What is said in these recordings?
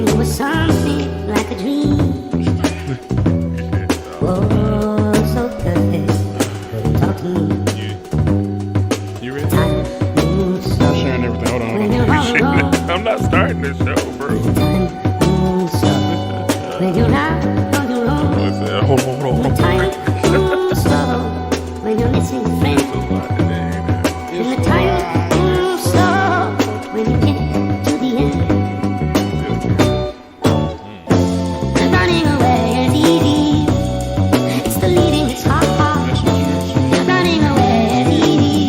it was something like a dream. Oh, so good. Talk to me. You ready? Time moves slow. I'm sharing everything. Hold on. When you're all alone. I'm not starting this show, bro. Time moves slow. When you're out on your own. Hold on. Time moves slow. When you're missing a friend. And the time moves slow. When you get to the end. Running away is easy. It's the leading, it's hard. Running away is easy.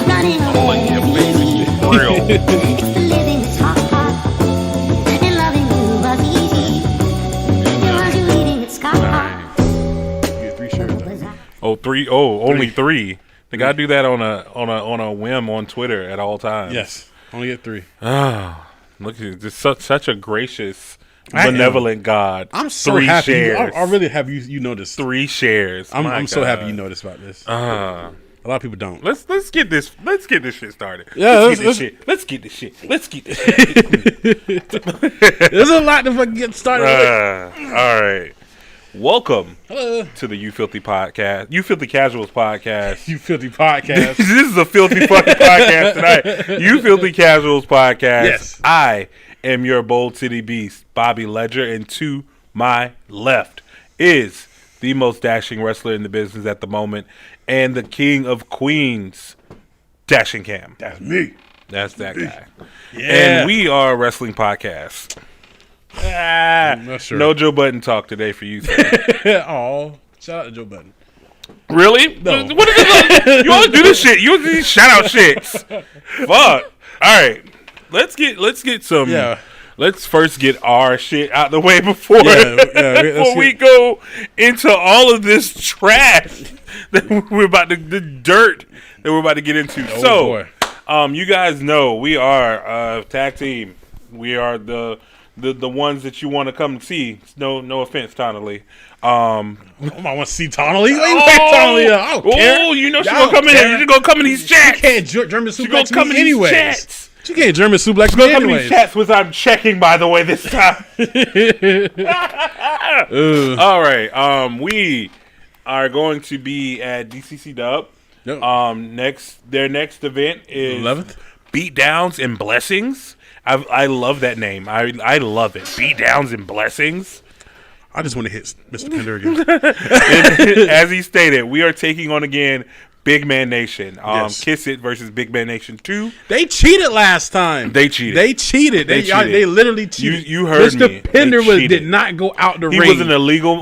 Running away is easy. Real. It's the living, it's hard. And loving you was easy. And once you're leading, it's hard. You get 3 shares. Oh, 3. Oh, only 3. They gotta do that on a whim on Twitter at all times. Yes, only get 3. Ah, look at this, such a gracious, benevolent God. I'm so 3 happy. shares. I really have you noticed. 3 shares. I'm so happy God. you noticed about this. Ah. A lot of people don't. Let's get this shit started. Yeah, let's get this shit. There's a lot to fucking get started with. All right. Welcome Hello. to the You Filthy Podcast. You Filthy Casuals Podcast. You filthy podcast. This is a filthy fucking podcast tonight. You Filthy Casuals Podcast. Yes. I am your Bold City Beast, Bobby Ledger, and to my left is the most dashing wrestler in the business at the moment and the king of queens, Dashing Cam. That's me. That's that guy. Yeah. And we are a wrestling podcast. not sure. No Joe Budden talk today for you. Oh, shout out to Joe Budden. Really? No. What is this? You always do this shit. You always do these shout out shits. Fuck. All right. Let's get some. Yeah. Let's first get our shit out the way before we go into all of this trash that we're about to, the dirt that we're about to get into. Boy. You guys know we are a tag team. We are the ones that you want to come see. No offense, Tonally. I want to see Tonally. Tonally. I don't care. Oh, you know she's gonna come in. She's gonna come in these chats. You can't German suplex come me in these anyways. chats. You can't German suplex She's me gonna come in these anyways. chats, which I'm checking, by the way, this time. All right. We are going to be at DCC Dub. Yep. Their next event is 11th. Beatdowns and Blessings. I love that name. I love it. Beatdowns and Blessings. I just want to hit Mr. Pender again. As he stated, we are taking on again Big Man Nation. Yes. Kiss It versus Big Man Nation 2. They cheated last time. They cheated. They cheated. They literally cheated. You heard me. Mr. Pender They cheated. did not go out the ring. He was an illegal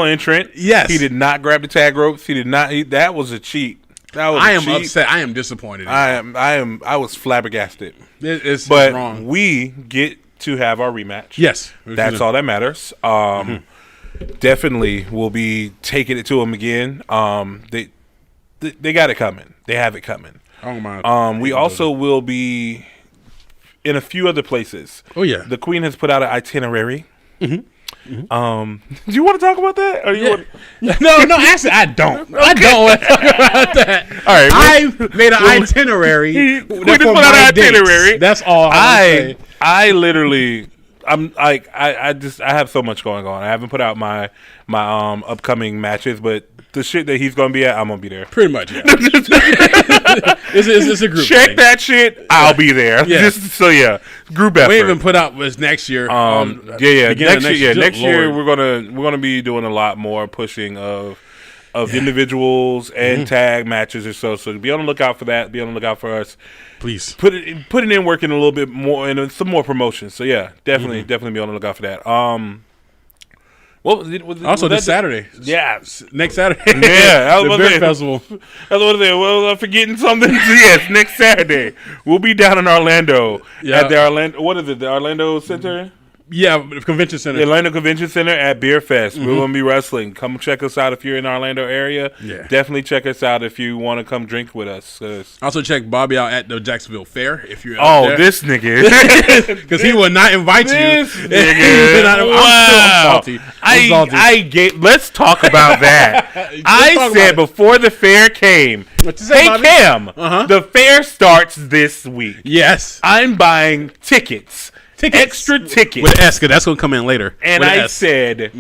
entrant. Yes. He did not grab the tag ropes. He did not. That was a cheat. That was I a am cheat. upset. I am disappointed. I was flabbergasted. It's But wrong. we get to have our rematch. Yes. That's all that matters. Definitely will be taking it to them again. They got it coming. They have it coming. I don't mind. We also will be in a few other places. Oh, yeah. The Queen has put out an itinerary. Do you want to talk about that? Or you want... No, actually, I don't. I don't want to talk about that. All right, I made an itinerary. Queen for has put my out an dates. itinerary. That's all I literally, I'm like, I have so much going on. I haven't put out my upcoming matches, but the shit that he's gonna be at, I'm gonna be there. Pretty much, yeah. it's a group. Check thing. that shit. I'll be there. Yeah. Group effort. We even put out was next year. Next year we're gonna be doing a lot more pushing of individuals and tag matches or so. So be on the lookout for that. Be on the lookout for us. Please Put it in working a little bit more and some more promotions. So yeah, definitely be on the lookout for that. What was it? also this Saturday. Yeah, Next Saturday. Yeah, the beer festival. I was going to say, well, I'm forgetting something. Yes, next Saturday we'll be down in Orlando at the Orlando. What is it? The Orlando Center. Yeah, Convention Center. Atlanta Convention Center at Beer Fest. We're going to be wrestling. Come check us out if you're in the Orlando area. Yeah. Definitely check us out if you want to come drink with us. Also check Bobby out at the Jacksonville Fair if you're out there. This nigga. Because he will not invite you. This nigga. I'm salty. Let's talk about that. I said before the fair came, What you say, hey, Bobby? Cam, the fair starts this week. Yes. I'm buying tickets. Extra tickets. With S, 'cause that's going to come in later. And I said,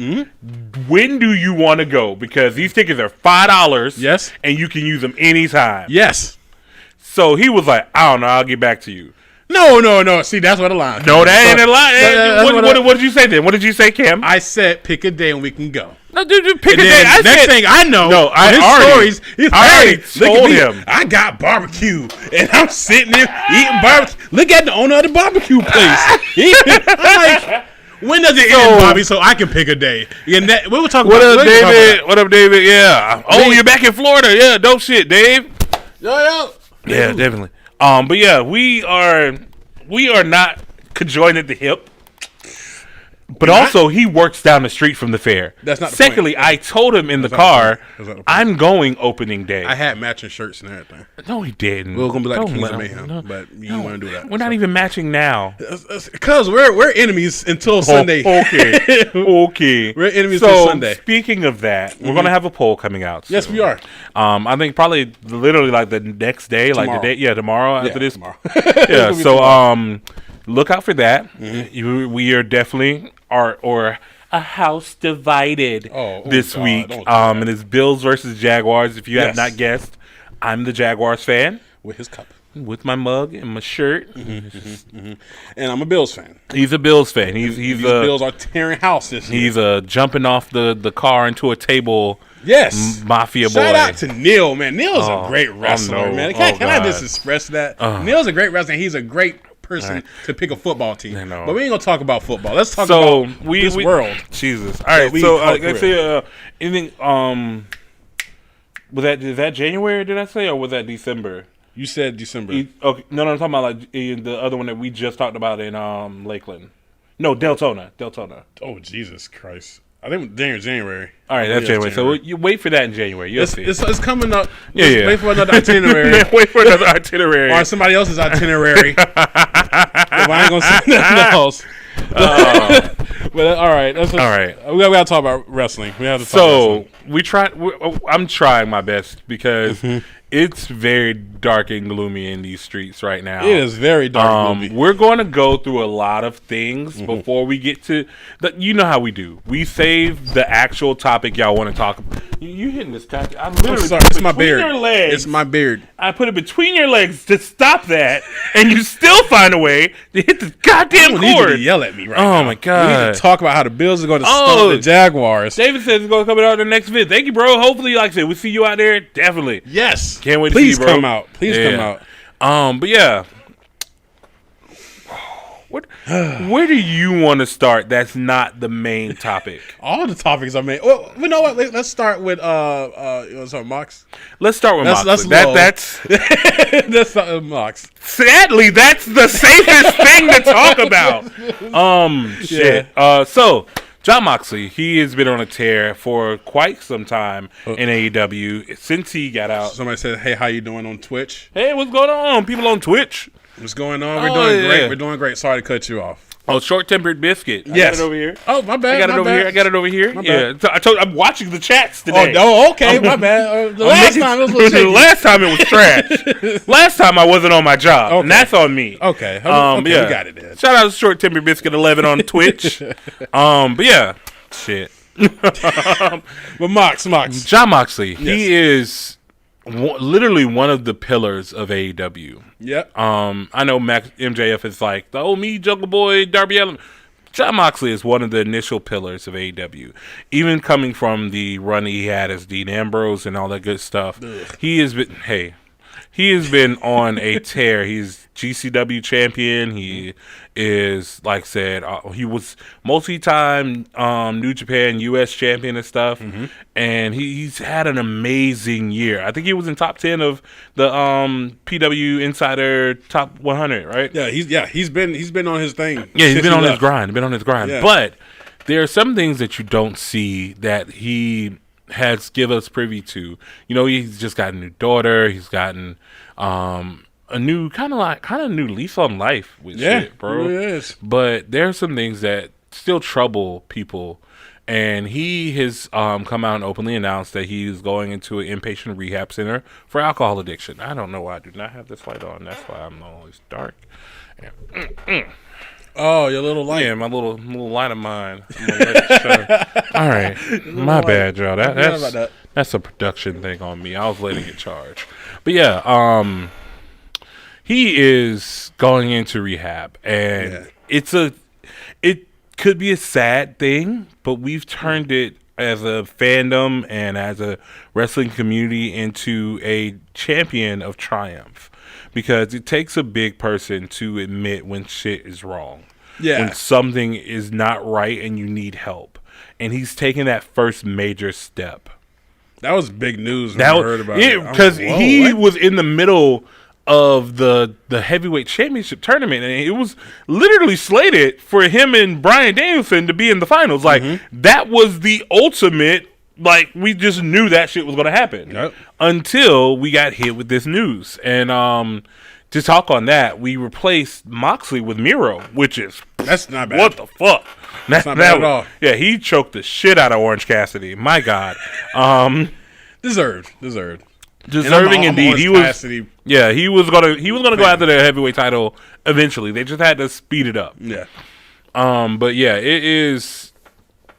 when do you want to go? Because these tickets are $5. Yes. And you can use them anytime. Yes. So he was like, I don't know. I'll get back to you. No. See, that's what a lie. No, that ain't a lie. What did you say then? What did you say, Cam? I said pick a day and we can go. No, dude, pick And a day. then next thing I know, I already told him. I got barbecue, and I'm sitting there eating barbecue. Look at the owner of the barbecue place. I'm like, when does it end, Bobby, so I can pick a day? And that, we were talking What about up, David? What up, David? Yeah. Oh, you're back in Florida. Yeah, dope shit, Dave. Yo. Yeah, definitely. But yeah, we are not conjoined at the hip. But also, he works down the street from the fair. That's not the Secondly, point. I told him in the not car, the point. I'm going opening day. I had matching shirts and everything. No, he didn't. We were gonna be like Don't the Kings let of him- Mayhem, but you didn't want to do that. We're not even matching now. Because we're enemies until Sunday. Okay. Okay. We're enemies so, till Sunday. Speaking of that, we're going to have a poll coming out soon. Yes, we are. I think probably literally like the next day, like the Tomorrow. day, tomorrow after this. Tomorrow. Yeah, so look out for that. We are definitely or a house divided this God, week. don't do that. And it's Bills versus Jaguars. If you have Yes. not guessed, I'm the Jaguars fan With his cup. with my mug and my shirt. And I'm a Bills fan. He's a Bills fan. He's These Bills are tearing house this year. He's jumping off the car into a table. Yes. Mafia boy. Shout out to Neil, man. Neil's a great wrestler, no. man. Oh, Can I God. just express that? Neil's a great wrestler. He's a great person to pick a football team. I know. But we ain't going to talk about football. Let's talk So about we this world. Jesus. All right. we So call it I say anything. Is that January? Did I say, or was that December? You said December. Okay. No, I'm talking about like the other one that we just talked about in Lakeland. No, Deltona. Oh, Jesus Christ. I think January. All right, that's January. So you wait for that in January. You'll see. It's coming up. Yeah. Wait for another itinerary. Wait for another itinerary. Or somebody else's itinerary. If I ain't going to say nothing else. But all right. All right. We got to talk about wrestling. We have to talk So I'm trying my best because it's very dark and gloomy in these streets right now. It is very dark. We're going to go through a lot of things before we get to you know how we do. We save the actual topic y'all want to talk about. You hitting this cocky? I'm literally sorry, it's my beard. Your legs. It's my beard. I put it between your legs to stop that, and you still find a way to hit the goddamn I need you cord. to yell at me right now. Oh my god! We need to talk about how the Bills are going to stomp the Jaguars. David says it's going to come out in the next vid. Thank you, bro. Hopefully, like I said, we'll see you out there. Definitely. Yes. Can't wait to Please see you, bro. come out. Please come out. But yeah. Where do you want to start? That's not the main topic. All the topics are made. Well, you know what? Let's start with Mox. Let's start with Mox. That's Mox. Sadly, that's the safest thing to talk about. Shit. Yeah. So Jon Moxley, he has been on a tear for quite some time in AEW since he got out. Somebody said, "Hey, how you doing on Twitch?" Hey, what's going on? People on Twitch. What's going on? We're doing great. We're doing great. Sorry to cut you off. Oh, short-tempered biscuit. I Yes. got it over here. Oh, my bad. I got it over here. I got it over here. My Yeah. bad. So I'm watching the chats today. Oh, okay. My bad. The last time it was a little The shaky. last time it was trash. Last time I wasn't on my job. And that's on me. Okay. Yeah. We got it then. Shout out to Short Tempered Biscuit 11 on Twitch. But yeah. Shit. But Mox. Jon Moxley, he is literally one of the pillars of AEW. Yep. I know MJF is like, oh, me, Jungle Boy, Darby Allin. Jon Moxley is one of the initial pillars of AEW. Even coming from the run he had as Dean Ambrose and all that good stuff. Ugh. He has been, he has been on a tear. He's GCW champion. He is, like I said, he was multi-time New Japan US champion and stuff. And he's had an amazing year. I think he was in top 10 of the PW Insider Top 100, right? Yeah, he's been on his thing. Yeah, he's since been he on his left. grind. Yeah. But there are some things that you don't see that he has given us privy to. You know, he's just got a new daughter. He's gotten a new kind of new lease on life with shit, bro. It really is. But there are some things that still trouble people. And he has come out and openly announced that he's going into an inpatient rehab center for alcohol addiction. I don't know why I do not have this light on. That's why I'm always dark. Oh, your little light. Yeah, my little light of mine. I'm gonna let it shine. All right, my bad, y'all. That's a production thing on me. I was letting it charge. But yeah, he is going into rehab, and it could be a sad thing, but we've turned it as a fandom and as a wrestling community into a champion of triumph. Because it takes a big person to admit when shit is wrong. Yeah. When something is not right and you need help. And he's taking that first major step. That was big news when I heard about it. Because he was in the middle of the heavyweight championship tournament, and it was literally slated for him and Bryan Danielson to be in the finals. Like, that was the ultimate. Like, we just knew that shit was going to happen until we got hit with this news. And to talk on that, we replaced Moxley with Miro, which is that's not bad. What the fuck? That's not bad at all. Yeah, he choked the shit out of Orange Cassidy. My God, deserving indeed. He was. Cassidy. Yeah, he was gonna go after the heavyweight title eventually. They just had to speed it up. Yeah. But yeah, it is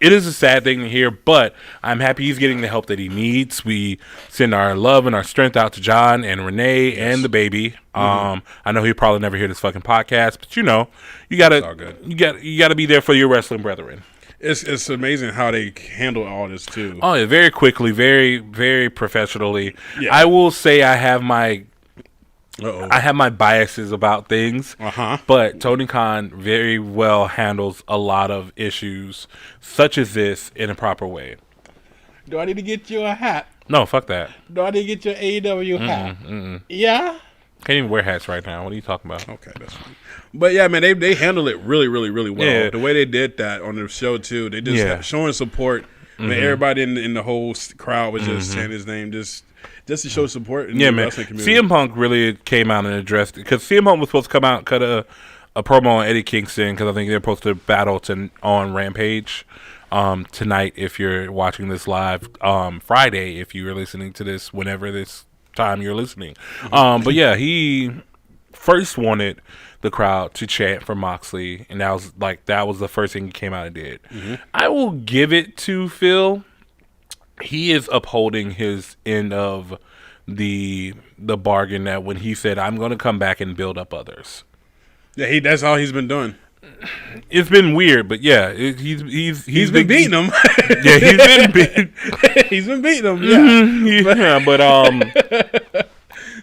a sad thing to hear, but I'm happy he's getting the help that he needs. We send our love and our strength out to John and Renee and the baby. I know he'll probably never hear this fucking podcast, but you gotta be there for your wrestling brethren. It's amazing how they handle all this too. Oh yeah, very quickly, very very professionally. Yeah. I will say I have my biases about things, but Tony Khan very well handles a lot of issues such as this in a proper way. Do I need to get you a hat? No, fuck that. Do I need to get you an AEW hat? Yeah? Can't even wear hats right now. What are you talking about? Okay, that's fine. But yeah, man, they handled it really, really, really well. Yeah. The way they did that on the show too, they just showing support. I mean, everybody in the whole crowd was just saying his name, just to show support in the wrestling community. CM Punk really came out and addressed it because CM Punk was supposed to come out and cut a promo on Eddie Kingston because I think they're supposed to battle on Rampage tonight. If you're watching this live, Friday, if you're listening to this whenever this time you're listening. But yeah, he first wanted the crowd to chant for Moxley, and that was the first thing he came out and did. I will give it to Phil. He is upholding his end of the bargain that when he said, "I'm going to come back and build up others." Yeah, that's all he's been doing. It's been weird, but yeah, he's been beating them. Yeah, he's been beating. He's been beating them. Yeah, yeah, but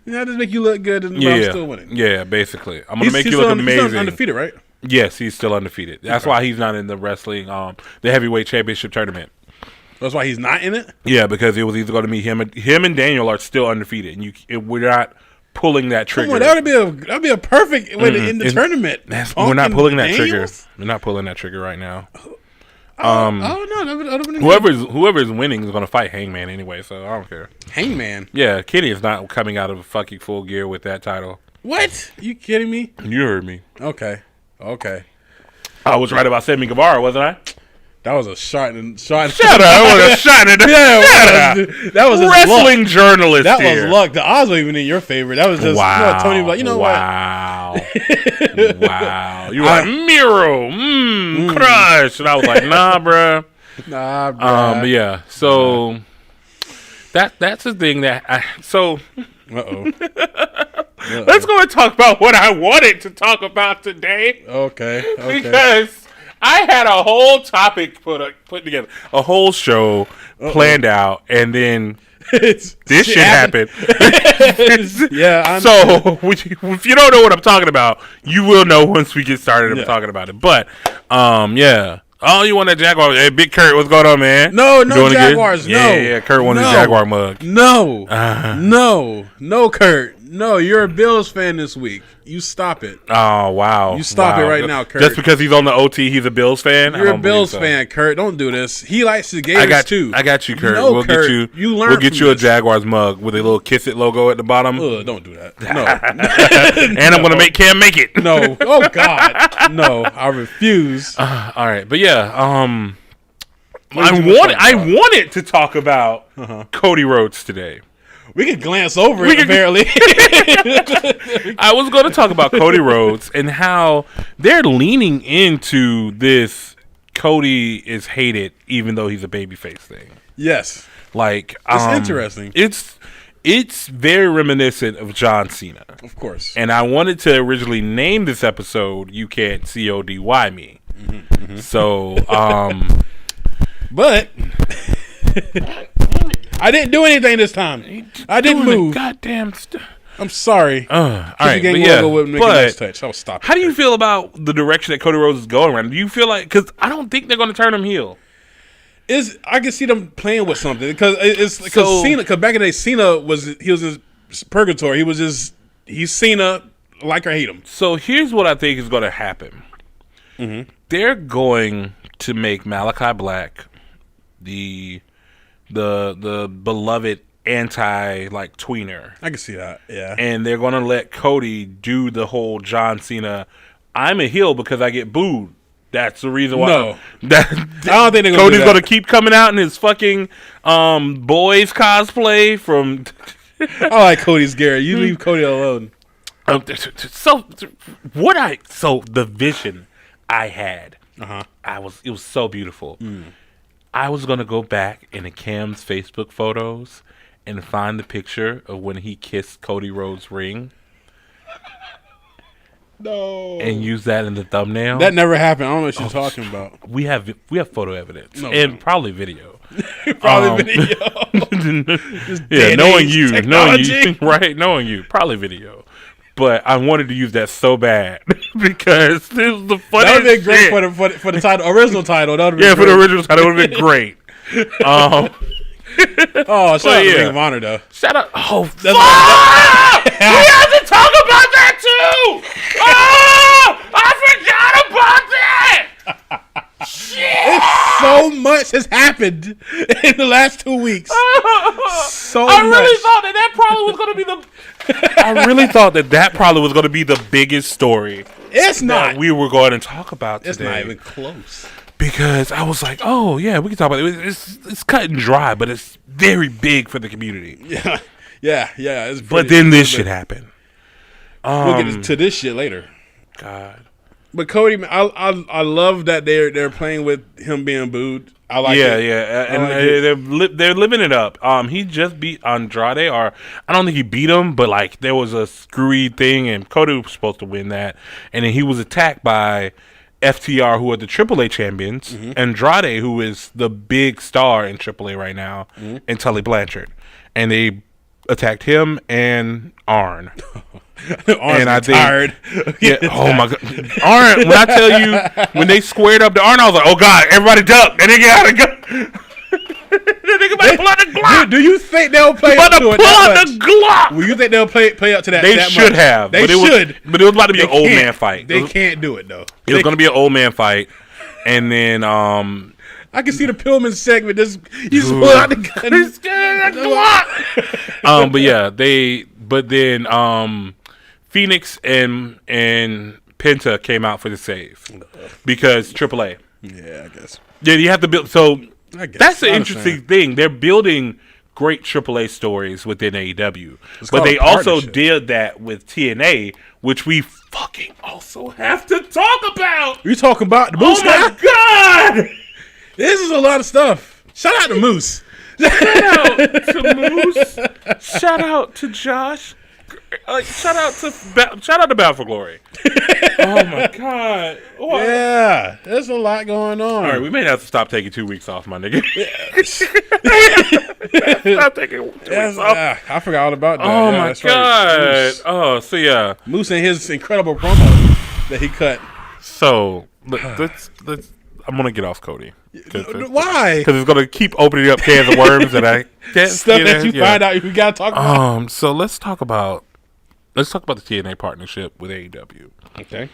yeah, just make you look good, and I'm still winning. Yeah, basically, I'm gonna make you look amazing. He's undefeated, right? Yes, he's still undefeated. That's why he's not in the wrestling, the heavyweight championship tournament. That's why he's not in it. Yeah, because it was either going to be him and Daniel are still undefeated, and we're not pulling that trigger. Come on, that'd be a perfect way to end the tournament. We're not pulling that trigger. We're not pulling that trigger right now. Whoever's winning is going to fight Hangman anyway, so I don't care. Hangman? Yeah, Kenny is not coming out of fucking Full Gear with that title. What? You kidding me? You heard me. Okay. I was right about Sammy Guevara, wasn't I? That was a shot. Shut up! That was a shot. That was wrestling journalist. That was luck. The odds were even in your favor. That was just Tony was like, what? Wow. You were like Miro, crush, and I was like, nah, bruh. But yeah, so that's the thing that let's go and talk about what I wanted to talk about today. Okay. Because I had a whole topic put together, a whole show planned out, and then this shit happened. Yeah. So if you don't know what I'm talking about, you will know once we get started. I'm talking about it, but yeah. Oh, you want that Jaguar? Hey, Big Kurt, what's going on, man? No Jaguars. Yeah, Kurt wanted his Jaguar mug. No, Kurt. No, you're a Bills fan this week. You stop it. Oh, wow. You stop it right now, Kurt. Just because he's on the OT, he's a Bills fan? You're a Bills fan, Kurt. Don't do this. He likes the Gators, too. I got you, Kurt. No, Kurt. We'll get you a Jaguars mug with a little Kiss It logo at the bottom. Don't do that. No. And I'm going to make Cam make it. No. Oh, God. No, I refuse. All right. But, yeah, I wanted to talk about Cody Rhodes today. We could glance over it, apparently. I was going to talk about Cody Rhodes and how they're leaning into this Cody is hated even though he's a babyface thing. Yes. Like, it's interesting. It's very reminiscent of John Cena. Of course. And I wanted to originally name this episode You Can't CODY Me. Mm-hmm. So, but I didn't do anything this time. I didn't move. Goddamn I'm sorry. All right, but nice touch. I'll stop. How do you feel about the direction that Cody Rhodes is going right now? Do you feel like, because I don't think they're going to turn him heel. I can see them playing with something because Cena. Because back in the day, Cena was in purgatory. He's Cena, like or hate him. So here's what I think is going to happen. Mm-hmm. They're going to make Malachi Black the beloved tweener. I can see that, yeah. And they're going to let Cody do the whole John Cena, I'm a heel because I get booed. That's the reason why. No. I don't think Cody's going to keep coming out in his fucking boys cosplay from... I like Cody's Garrett. You leave Cody alone. So the vision I had, it was so beautiful. I was going to go back into Cam's Facebook photos and find the picture of when he kissed Cody Rhodes' ring. No. And use that in the thumbnail. That never happened. I don't know what you're talking about. We have photo evidence probably video. Probably video. Yeah, knowing you, right? Knowing you, probably video. But I wanted to use that so bad because this was the funniest. That would have been great for the title, original title. For the original title, it would have been great. Shout out to Ring of Honor, though. Shout out. Oh, fuck! We have to talk about that too. Oh, I forgot about that. Shit! So much has happened in the last 2 weeks. I really thought that probably was going to be I really thought that probably was going to be the biggest story. It's not. We were going to talk about today. It's not even close. Because I was like, oh yeah, we can talk about it. It's cut and dry, but it's very big for the community. Yeah. But then this shit happened. We'll get to this shit later. God. But Cody, I love that they're playing with him being booed. I like it. And they're living it up. He just beat Andrade, or I don't think he beat him, but like there was a screwy thing, and Cody was supposed to win that, and then he was attacked by FTR, who are the AAA champions, Andrade, who is the big star in AAA right now, and Tully Blanchard, and they attacked him and Arn. And I tired. Yeah. Oh my god, Arn! When I tell you, when they squared up to Arn, I was like, "Oh god, everybody duck!" And they gotta go. They about to pull out the Glock. Do you think they'll play up to it? Pull out the Glock. Well, you think they'll play up to that? They should have. They should. But it was about to be an old man fight. They can't do it though. It was going to be an old man fight, and then I can see the Pillman segment. You just pull out the gun. He's scared of the Glock. But yeah, But then Phoenix and Penta came out for the save because AAA. Yeah, I guess. Yeah, you have to build. So that's the interesting thing. They're building great AAA stories within AEW, but they also did that with TNA, which we fucking also have to talk about. You talking about the Moose? Oh my god, this is a lot of stuff. Shout out to Moose. Shout out to Moose. Shout out to Josh. Shout out to Battle for Glory. Oh my god! Yeah. Yeah, there's a lot going on. All right, we may have to stop taking 2 weeks off, my nigga. Stop taking 2 weeks off. I forgot all about that. Oh, yeah, my that's God. Right. Moose. Oh, so yeah. Moose and his incredible promo that he cut. So, let's I'm going to get off Cody. Why? Because it's going to keep opening up cans of worms that I can't Stuff that you find out you got to talk about. So let's talk about the TNA partnership with AEW. Okay.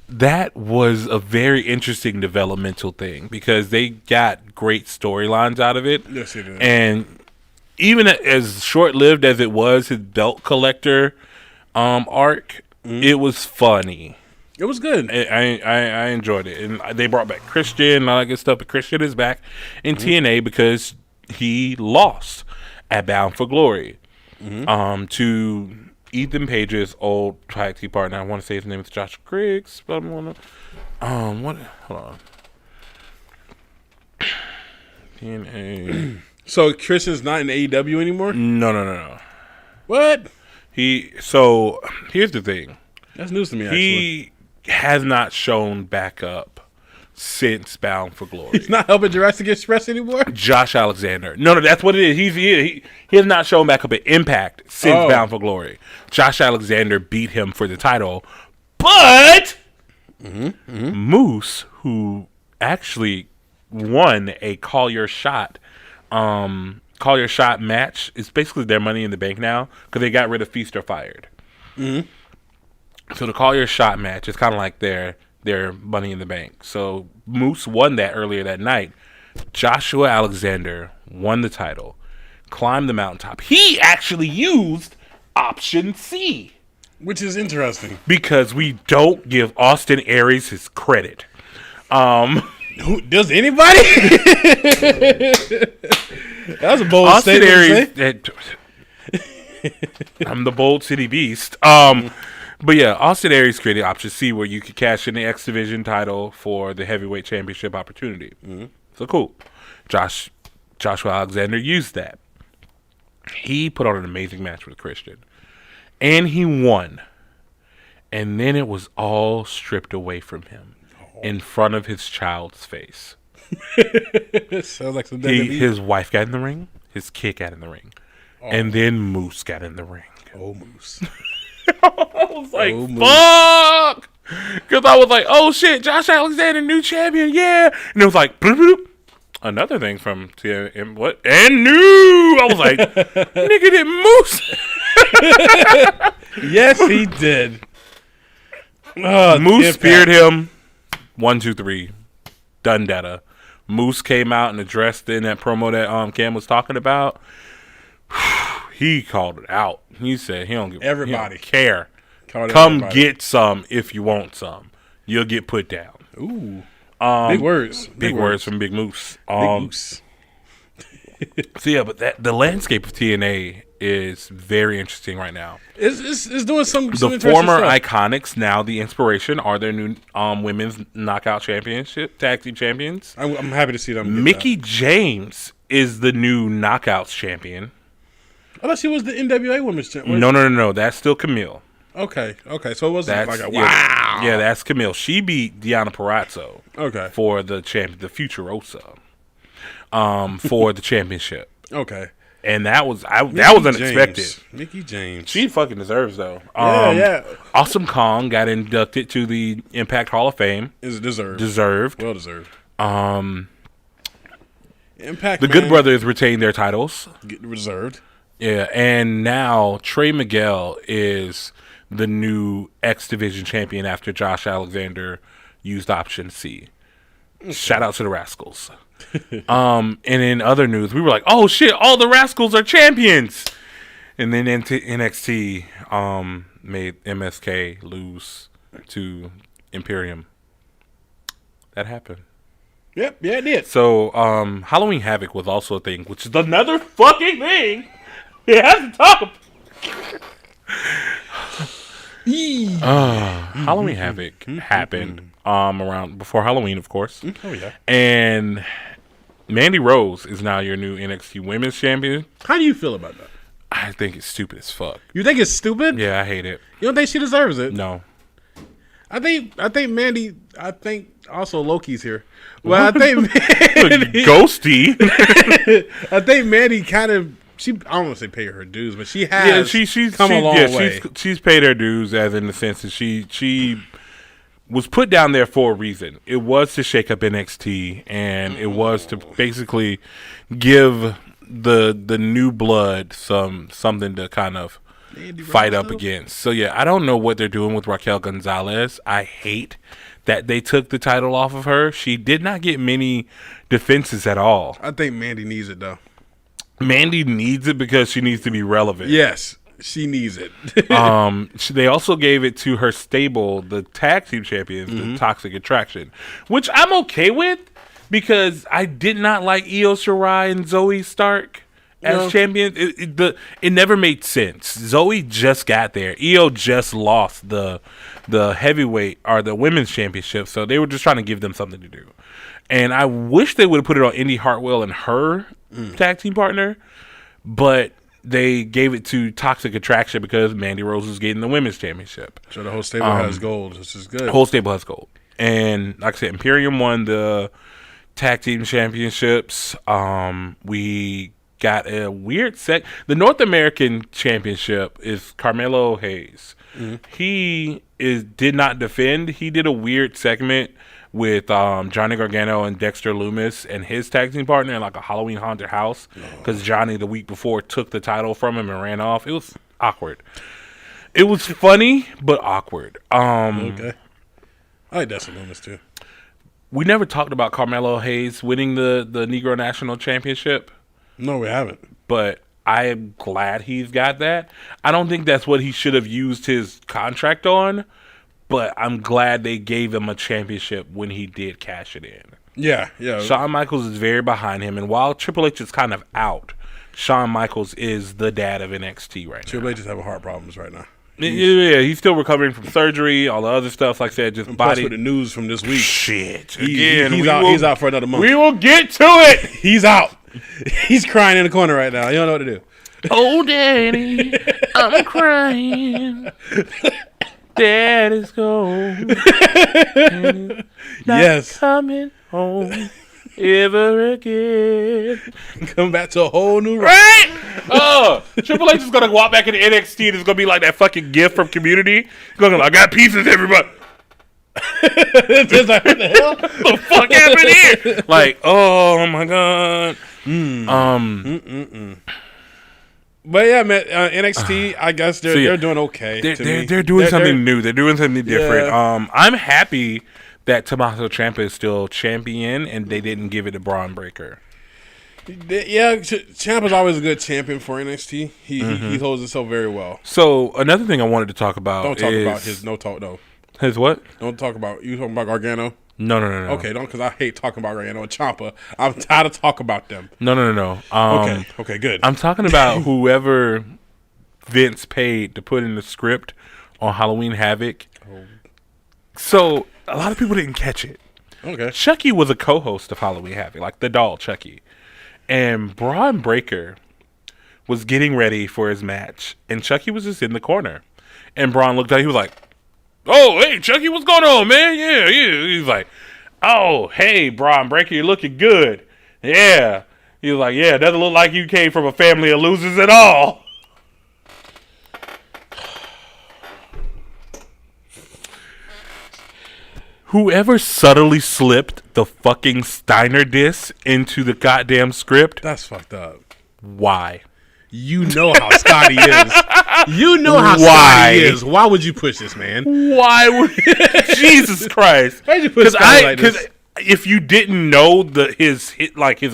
That was a very interesting developmental thing because they got great storylines out of it. Yes, it is. And even as short-lived as it was, his belt collector arc, it was funny. It was good. I enjoyed it. And they brought back Christian and all that good stuff. But Christian is back in TNA because he lost at Bound for Glory to Ethan Page's old tag team partner. I want to say his name is Josh Griggs, but I want to. Hold on. TNA. So Christian's not in AEW anymore? No. What? So here's the thing. That's news to me, actually. He has not shown back up since Bound for Glory. He's not helping Jurassic Express anymore? Josh Alexander. No, that's what it is. He has not shown back up at Impact since Bound for Glory. Josh Alexander beat him for the title, but Moose, who actually won a Call Your Shot match, is basically their Money in the Bank now because they got rid of Feast or Fired. So the Call Your Shot match is kind of like their Money in the Bank. So Moose won that earlier that night. Joshua Alexander won the title, climbed the mountaintop. He actually used option C. Which is interesting. Because we don't give Austin Aries his credit. Does anybody? That was a bold Austin statement. Aries, I'm the Bold City Beast. But yeah, Austin Aries created option C where you could cash in the X Division title for the heavyweight championship opportunity. So cool. Joshua Alexander used that. He put on an amazing match with Christian. And he won. And then it was all stripped away from him in front of his child's face. Sounds like some WWE. His wife got in the ring. His kid got in the ring. And then Moose got in the ring. Oh, Moose. I was like, fuck! Because I was like, oh shit, Josh Alexander, new champion, yeah. And it was like, bloop, bloop. Another thing from TNM, what? And new! I was like, nigga, did Moose? Yes, he did. Moose speared him. 1, 2, 3. Done data. Moose came out and addressed in that promo that Cam was talking about. He called it out. He said he don't give everybody he don't care. Come get some if you want some. You'll get put down. Ooh. Big words. Big words from Big Moose. Big Moose. So yeah, but the landscape of TNA is very interesting right now. It's doing some the interesting former stuff. Iconics, now the Inspiration, are their new women's knockout championship tag team champions. I'm happy to see them. Mickey James is the new knockouts champion. I thought she was the NWA women's champion. No. That's still Camille. Okay. So it wasn't like a wow. Yeah, that's Camille. She beat Deonna Purrazzo. Okay. For the Futurosa. For the championship. Okay. And that was unexpected. Mickey James. She fucking deserves though. Yeah. Awesome Kong got inducted to the Impact Hall of Fame. Is deserved. Well deserved. Impact. The Good Brothers retained their titles. Reserved. Yeah, and now Trey Miguel is the new X Division champion after Josh Alexander used option C. Shout out to the Rascals. And in other news, we were like, "Oh shit! All the Rascals are champions." And then NXT made MSK lose to Imperium. That happened. Yep, yeah, it did. So Halloween Havoc was also a thing, which is another fucking thing. It has to talk. Halloween Havoc happened around before Halloween, of course. Oh yeah. And Mandy Rose is now your new NXT Women's Champion. How do you feel about that? I think it's stupid as fuck. You think it's stupid? Yeah, I hate it. You don't think she deserves it? No. I think Mandy. I think also Loki's here. Well, I think Mandy, Ghosty. I think Mandy kind of. I don't want to say pay her dues, but she has. She's come a long way. She's paid her dues, as in the sense that she was put down there for a reason. It was to shake up NXT, and it was to basically give the new blood something to kind of fight up against. So yeah, I don't know what they're doing with Raquel Gonzalez. I hate that they took the title off of her. She did not get many defenses at all. I think Mandy needs it though. Mandy needs it because she needs to be relevant. Yes, she needs it. They also gave it to her stable, the tag team champions, the Toxic Attraction, which I'm okay with because I did not like Io Shirai and Zoe Stark as champions. It never made sense. Zoe just got there. Io just lost the heavyweight or the women's championship, so they were just trying to give them something to do. And I wish they would have put it on Indy Hartwell and her tag team partner, but they gave it to Toxic Attraction because Mandy Rose was getting the women's championship. So the whole stable has gold, which is good. The whole stable has gold. And like I said, Imperium won the tag team championships. We got a weird the North American championship is Carmelo Hayes. He did not defend. He did a weird segment with Johnny Gargano and Dexter Lumis and his tag team partner in like a Halloween haunted house because Johnny the week before took the title from him and ran off. It was awkward. It was funny but awkward. Okay, I like Dexter Lumis too. We never talked about Carmelo Hayes winning the Negro National Championship. No, we haven't. But I am glad he's got that. I don't think that's what he should have used his contract on. But I'm glad they gave him a championship when he did cash it in. Yeah. Shawn Michaels is very behind him. And while Triple H is kind of out, Shawn Michaels is the dad of NXT right now. Triple H is having heart problems right now. Yeah, he's still recovering from surgery, all the other stuff, like I said, just body. Plus with the news from this week. Shit. He's out for another month. We will get to it. He's out. He's crying in the corner right now. You don't know what to do. Oh, Daddy, I'm crying. Daddy's gone. Yes. Coming home ever again. Come back to a whole new right. Triple H is gonna walk back into NXT and it's gonna be like that fucking gift from Community. He's gonna go, I got pieces, everybody. Just like, what the hell? What the fuck happened here? Like, oh my god. But yeah, man, NXT. I guess they're doing okay. They're doing something new. They're doing something different. Yeah. I'm happy that Tommaso Ciampa is still champion, and they didn't give it to Braun Breaker. Yeah, Ciampa's always a good champion for NXT. He holds himself very well. So another thing I wanted to talk about. Don't talk about his no talk though. His what? Don't talk about you talking about Gargano. No. Okay, don't, because I hate talking about Gargano and Ciampa. I'm tired of talking about them. No. Okay, good. I'm talking about whoever Vince paid to put in the script on Halloween Havoc. Oh. So a lot of people didn't catch it. Okay. Chucky was a co-host of Halloween Havoc, like the doll Chucky, and Braun Breaker was getting ready for his match, and Chucky was just in the corner, and Braun looked at him, he was like, "Oh, hey, Chucky, what's going on, man? Yeah." He's like, "Oh, hey, Braun Breaker, you're looking good." Yeah. He was like, "Yeah, it doesn't look like you came from a family of losers at all." Whoever subtly slipped the fucking Steiner diss into the goddamn script. That's fucked up. Why? You know how Scotty is. You know how Scotty is. Why would you push this, man? Why would Jesus Christ? Why'd you push Scotty like this? Because if you didn't know his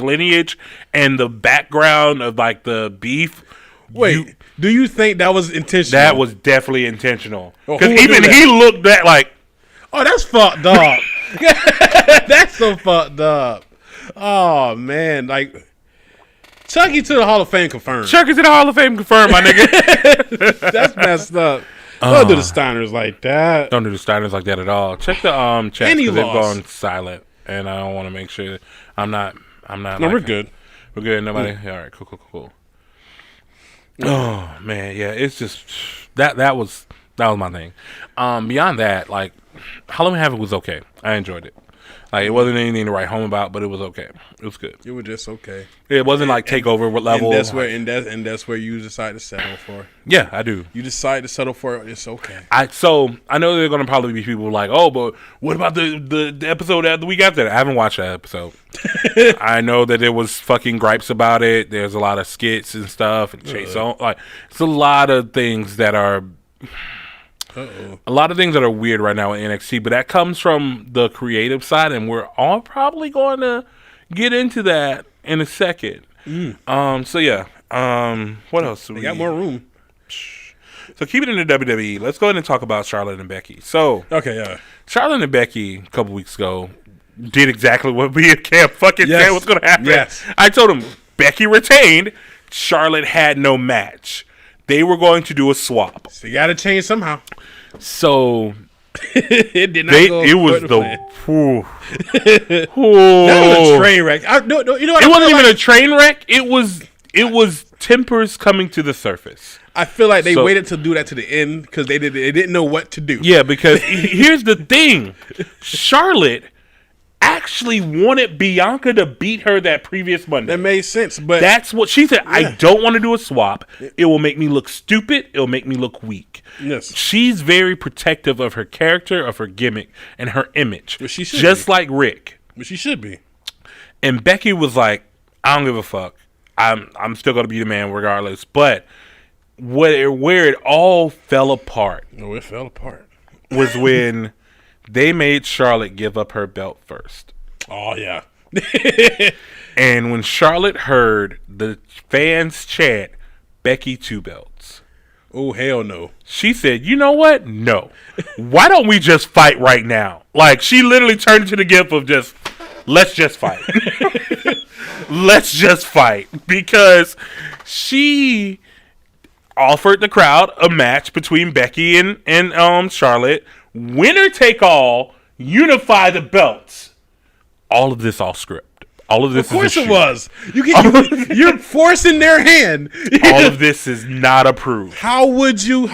lineage and the background of like the beef, wait, do you think that was intentional? That was definitely intentional. Well, because even he looked at like, oh, that's fucked up. That's so fucked up. Oh man, like Chucky to the Hall of Fame confirmed. Chucky to the Hall of Fame confirmed, my nigga. That's messed up. Don't do the Steiners like that. Don't do the Steiners like that at all. Check the chat because they've gone silent, and I don't want to make sure I'm not. No, we're good. We're good. Nobody. All right. Cool. Oh man, yeah. It's just that was my thing. Beyond that, like Halloween Havoc was okay. I enjoyed it. Like, it wasn't anything to write home about, but it was okay. It was good. It was just okay. It wasn't like takeover level. And that's where you decide to settle for. Yeah, I do. You decide to settle for it. It's okay. So I know there are going to probably be people like, oh, but what about the episode the week after that? I haven't watched that episode. I know that there was fucking gripes about it. There's a lot of skits and stuff and chase on. Like, it's a lot of things that are. A lot of things that are weird right now in NXT, but that comes from the creative side, and we're all probably going to get into that in a second. So yeah. What else? We got more room. So keep it in the WWE. Let's go ahead and talk about Charlotte and Becky. So okay, yeah. Charlotte and Becky a couple weeks ago did exactly what me and Cam fucking said was going to happen. Yes. I told him Becky retained. Charlotte had no match. They were going to do a swap. So you got to change somehow. So it did not go. It was the that was a train wreck. No, you know what? It wasn't even a train wreck. It was tempers coming to the surface. I feel like they waited to do that to the end because they didn't know what to do. Yeah, because here's the thing: Charlotte actually wanted Bianca to beat her that previous Monday. That made sense, but that's what she said. Yeah. I don't want to do a swap. It will make me look stupid. It'll make me look weak. Yes. She's very protective of her character, of her gimmick, and her image. But she should just like Rick. But she should be. And Becky was like, I don't give a fuck. I'm still gonna be the man regardless. But where it all fell apart. Oh, it fell apart. Was when they made Charlotte give up her belt first. Oh, yeah. And when Charlotte heard the fans chant, Becky 2 belts. Oh, hell no. She said, you know what? No. Why don't we just fight right now? Like, she literally turned into the gif of just, let's just fight. Let's just fight. Because she offered the crowd a match between Becky and Charlotte. Winner take all, unify the belts. All of this off script. All of this. Of course it was. You're forcing their hand. All of this is not approved. How would you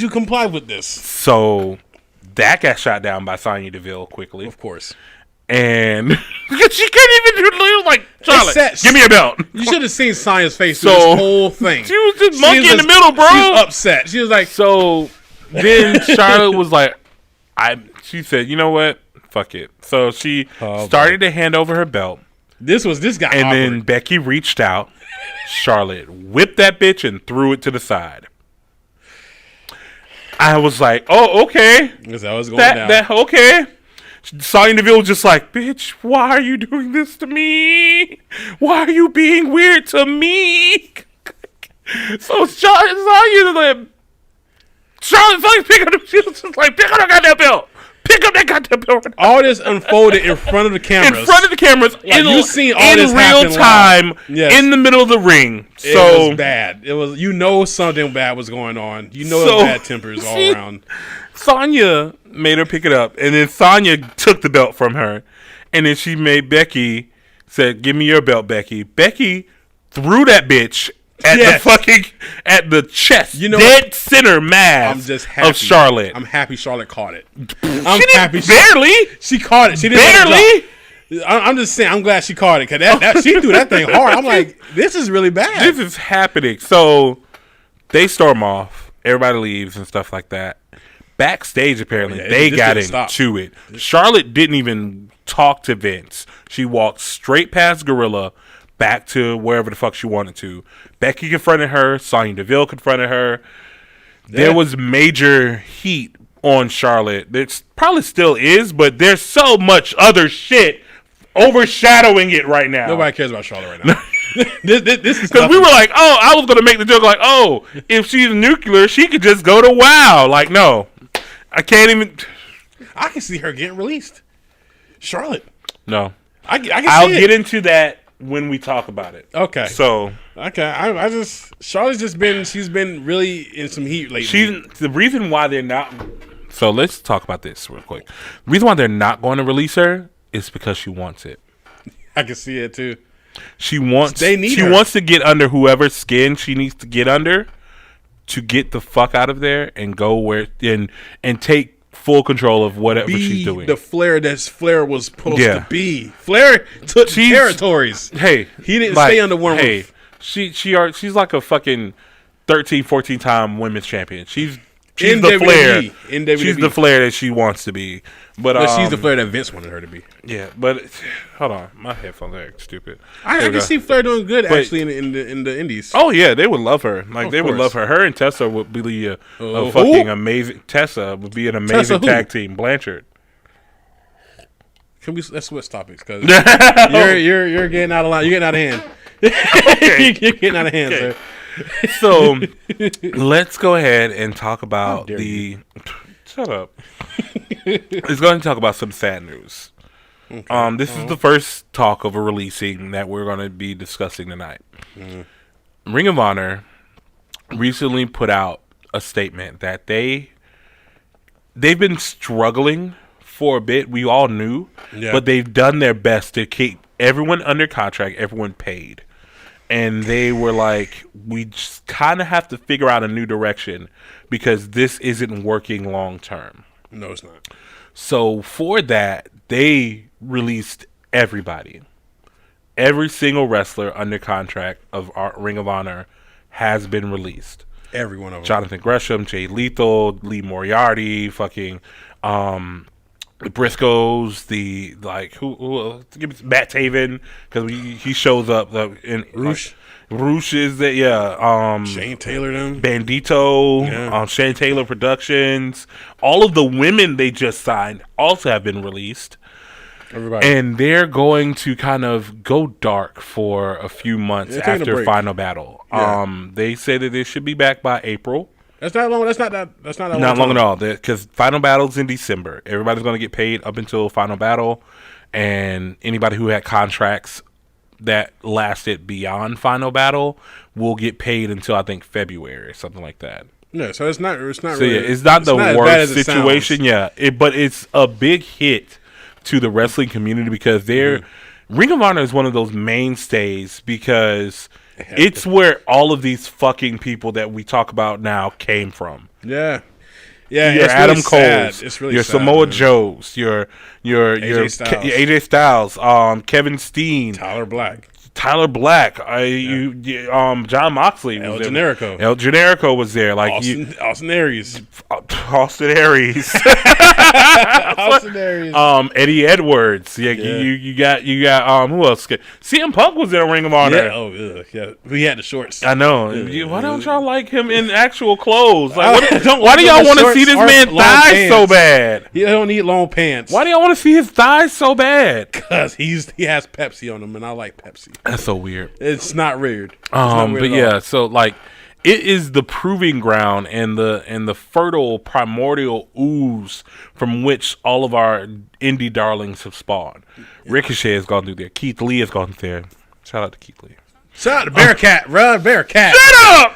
comply with this? So that got shot down by Sonya Deville quickly. Of course. And she couldn't even do like Charlotte. Give me a belt. You should have seen Sonya's face through this whole thing. She was just monkey in the middle, bro. She was upset. She was like, so. Then Charlotte was like, she said, you know what? Fuck it. So she started to hand over her belt. This guy. And then Becky reached out. Charlotte whipped that bitch and threw it to the side. I was like, oh, okay. That's how it's going down. Okay. Sonya Deville was just like, bitch, why are you doing this to me? Why are you being weird to me? So Sonya's like, Charlotte's pick up that goddamn belt. Pick up that goddamn belt. All this unfolded in front of the cameras. In front of the cameras. Like, you seen all this real time. Yes. In the middle of the ring. So it was bad. It was, something bad was going on. Bad tempers all around. Sonya made her pick it up, and then Sonya took the belt from her, and then she made Becky said, "Give me your belt, Becky." Becky threw that bitch at the chest, dead center mass. I'm just happy of Charlotte. I'm happy Charlotte caught it. She caught it. She didn't barely. I'm just saying. I'm glad she caught it because she threw that thing hard. I'm like, this is really bad. This is happening. So they storm off. Everybody leaves and stuff like that. Backstage, apparently, they got into it. Charlotte didn't even talk to Vince. She walked straight past Gorilla back to wherever the fuck she wanted to. Becky confronted her. Sonya Deville confronted her. Yeah. There was major heat on Charlotte. There probably still is, but there's so much other shit overshadowing it right now. Nobody cares about Charlotte right now. This is because we were like, oh, I was going to make the joke like, oh, if she's nuclear, she could just go to WoW. Like, no. I can't even. I can see her getting released. Charlotte. No. I can see I'll get into that when we talk about it. Okay. So. Okay. Charlotte's she's been really in some heat lately. The reason why they're not. So let's talk about this real quick. The reason why they're not going to release her is because she wants it. I can see it too. She wants. She wants to get under whoever's skin she needs to get under to get the fuck out of there and go where and take full control of whatever be she's doing. the Flair that Flair was supposed Yeah. to be. Flair took territories. Hey, He didn't stay under one Hey, roof. she's like a fucking 13, 14 time women's champion. She's In the WWE. Flair. In WWE. She's the Flair that she wants to be. But she's the Flair that Vince wanted her to be. Yeah, but hold on, my headphones are stupid. I can see Flair doing good actually in the Indies. Oh yeah, they would love her. Like they would course. love her. Her and Tessa would be a Who? fucking amazing. Tessa would be an amazing who? tag team. Blanchard. Let's switch topics because you're getting out of line. You're getting out of hand. You're getting out of hand, sir. So let's go ahead and talk about dare the. Shut up. Let's go ahead and talk about some sad news. Okay. This is the first talk of a releasing that we're going to be discussing tonight. Ring of Honor recently put out a statement that they've been struggling for a bit. We all knew, but they've done their best to keep everyone under contract, everyone paid. And they were like, we just kind of have to figure out a new direction because this isn't working long term. No, it's not. So for that, they released everybody. Every single wrestler under contract of our Ring of Honor has been released. Every one of them. Jonathan Gresham, Jay Lethal, Lee Moriarty, fucking the Briscoes, who give me Matt Taven because he shows up in Roosh. Roosh is that Shane Taylor them. Bandito, Shane Taylor Productions. All of the women they just signed also have been released. Everybody. And they're going to kind of go dark for a few months after Final Battle. Yeah. They say that they should be back by April. That's not long. That's not that long. Not long at all. Because Final Battle's in December. Everybody's going to get paid up until Final Battle. And anybody who had contracts that lasted beyond Final Battle will get paid until I think February or something like that. Yeah, so it's not. So really, yeah, it's not the as bad worst as it situation. sounds. Yeah, but it's a big hit to the wrestling community because Ring of Honor is one of those mainstays because it's where all of these fucking people that we talk about now came from. Yeah. Your Adam Cole's, It's really your sad, Samoa man. Joe's, your AJ Styles, Kevin Steen, Tyler Black, John Moxley, El was Generico. El Generico was there, like Austin Aries. Austin Aries, Austin Aries. Eddie Edwards. Yeah, you got who else? CM Punk was in a Ring of Honor. Yeah, yeah. We had the shorts. I know. Why don't y'all like him in actual clothes? Like, don't why do y'all want to see this or man long thighs pants. so bad? He don't need long pants. Why do y'all want to see his thighs so bad? Because he has Pepsi on him, and I like Pepsi. That's so weird. It's not weird. It's not weird But at all. yeah, so like it is the proving ground and the fertile primordial ooze from which all of our indie darlings have spawned. Ricochet has gone through there. Keith Lee has gone through there. Shout out to Keith Lee. Shout out to Bearcat, Run Bearcat. Shut up!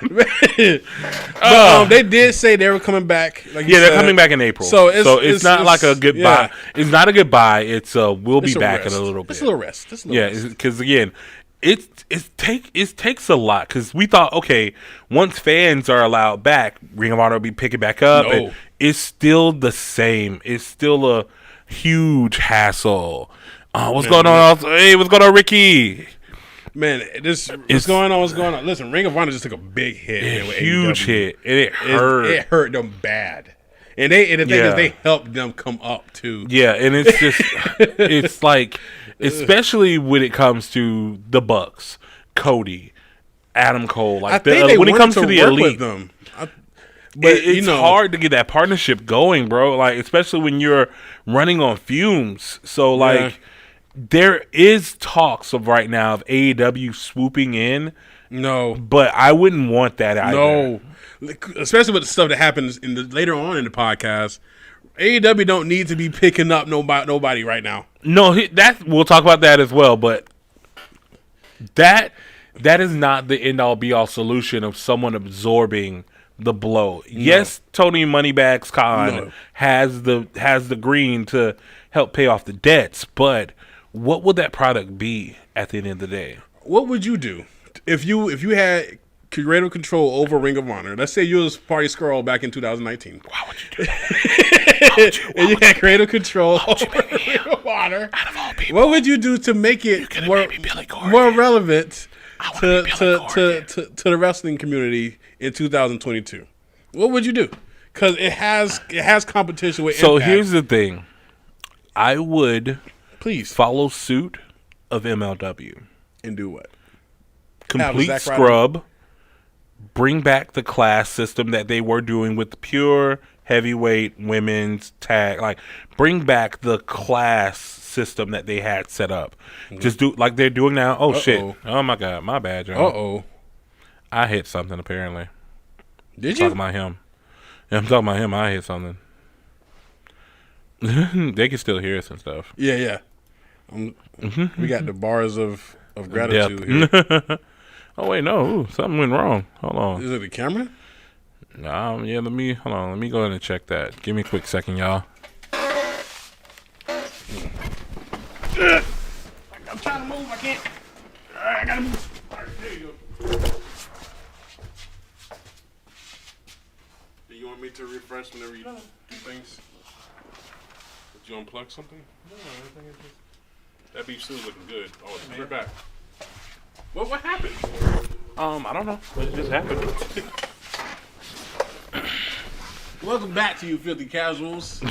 They did say they were coming back. Like you They're said. coming back in April. So it's not like a goodbye. Yeah. It's not a goodbye. It's we'll be It's a back rest. in a little bit. It's a little rest. Because again, it takes a lot. Because we thought, okay, once fans are allowed back, Ring of Honor will be picking back up. No. And it's still the same. It's still a huge hassle. What's going on? Hey, what's going on, Ricky? Man, what's going on? What's going on? Listen, Ring of Honor just took a big hit. man, with Huge AEW. hit. And it hurt. It hurt them bad. And the thing is, they helped them come up too. Yeah, and it's just, it's like, especially when it comes to the Bucks, Cody, Adam Cole, like when it comes to the elite, them. But it's hard to get that partnership going, bro. Like especially when you're running on fumes. So like, there is talks of right now of AEW swooping in. No, but I wouldn't want that either. No, especially with the stuff that happens later on in the podcast. AEW don't need to be picking up nobody right now. No, we'll talk about that as well. But that is not the end all be all solution of someone absorbing the blow. No. Yes, Tony Moneybags Khan has the green to help pay off the debts, but what would that product be at the end of the day? What would you do if you had creative control over Ring of Honor. Let's say you was Party Skrull back in 2019. Why would you do that? And you had creative control over Ring of Honor. Out of all people, What would you do to make it more relevant to the wrestling community in 2022? What would you do? Because it has competition with So Impact. here's the thing. I would Please follow suit of MLW. and do what? Complete Zack Ryder. scrub. Bring back the class system that they were doing with the pure heavyweight women's tag. Like, bring back the class system that they had set up. Just do like they're doing now. Oh, shit. Oh, my God. My bad, John. I hit something, apparently. Did Talking you? about him. Yeah, I'm talking about him. I hit something. They can still hear us and stuff. Yeah. We got the bars of gratitude here. Oh, wait, no. Ooh, something went wrong. Hold on. Is it the camera? Yeah, hold on. Let me go ahead and check that. Give me a quick second, y'all. I'm trying to move. I can't. All right, I gotta move. All right, there you go. Do you want me to refresh whenever you do things? Did you unplug something? No, I think it's just... That beef stew's looking good. Oh, it's right back. What happened? I don't know. What just happened? Welcome back to you, Filthy Casuals.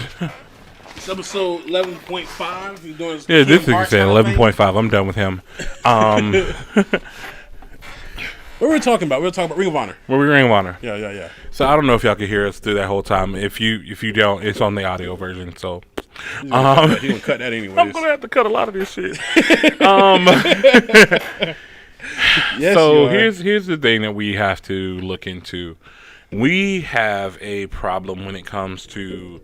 It's episode 11.5. You're doing Yeah, this is 11.5. I'm done with him. What were we talking about? We were talking about Ring of Honor. Where we Ring of Honor. Yeah. So I don't know if y'all could hear us through that whole time. If you don't, it's on the audio version. So You're gonna cut that anyways. I'm gonna have to cut a lot of this shit. Yes, So you are. here's the thing that we have to look into. We have a problem when it comes to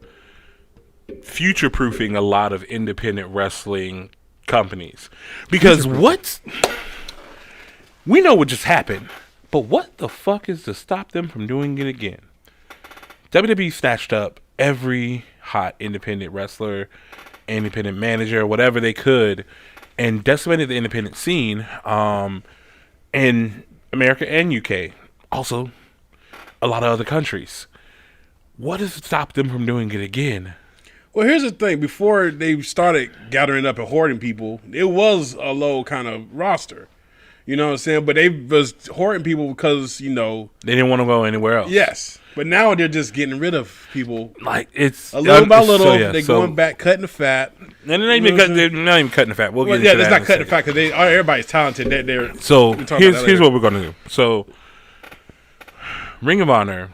future proofing a lot of independent wrestling companies. Because we know what just happened, but what the fuck is to stop them from doing it again? WWE snatched up every hot independent wrestler, independent manager, whatever they could, and decimated the independent scene in America and UK. Also, a lot of other countries. What has stopped them from doing it again? Well, here's the thing. Before they started gathering up and hoarding people, it was a low kind of roster. You know what I'm saying? But they was hoarding people because, They didn't want to go anywhere else. yes. But now they're just getting rid of people. Like, it's... A little by little, so, yeah, they're so- going back, cutting the fat. And they're not even cutting the fat. We'll get into Yeah, that it's in not a cutting the second. fat because everybody's talented. They're So we'll talk about here's that later. what we're gonna do. So Ring of Honor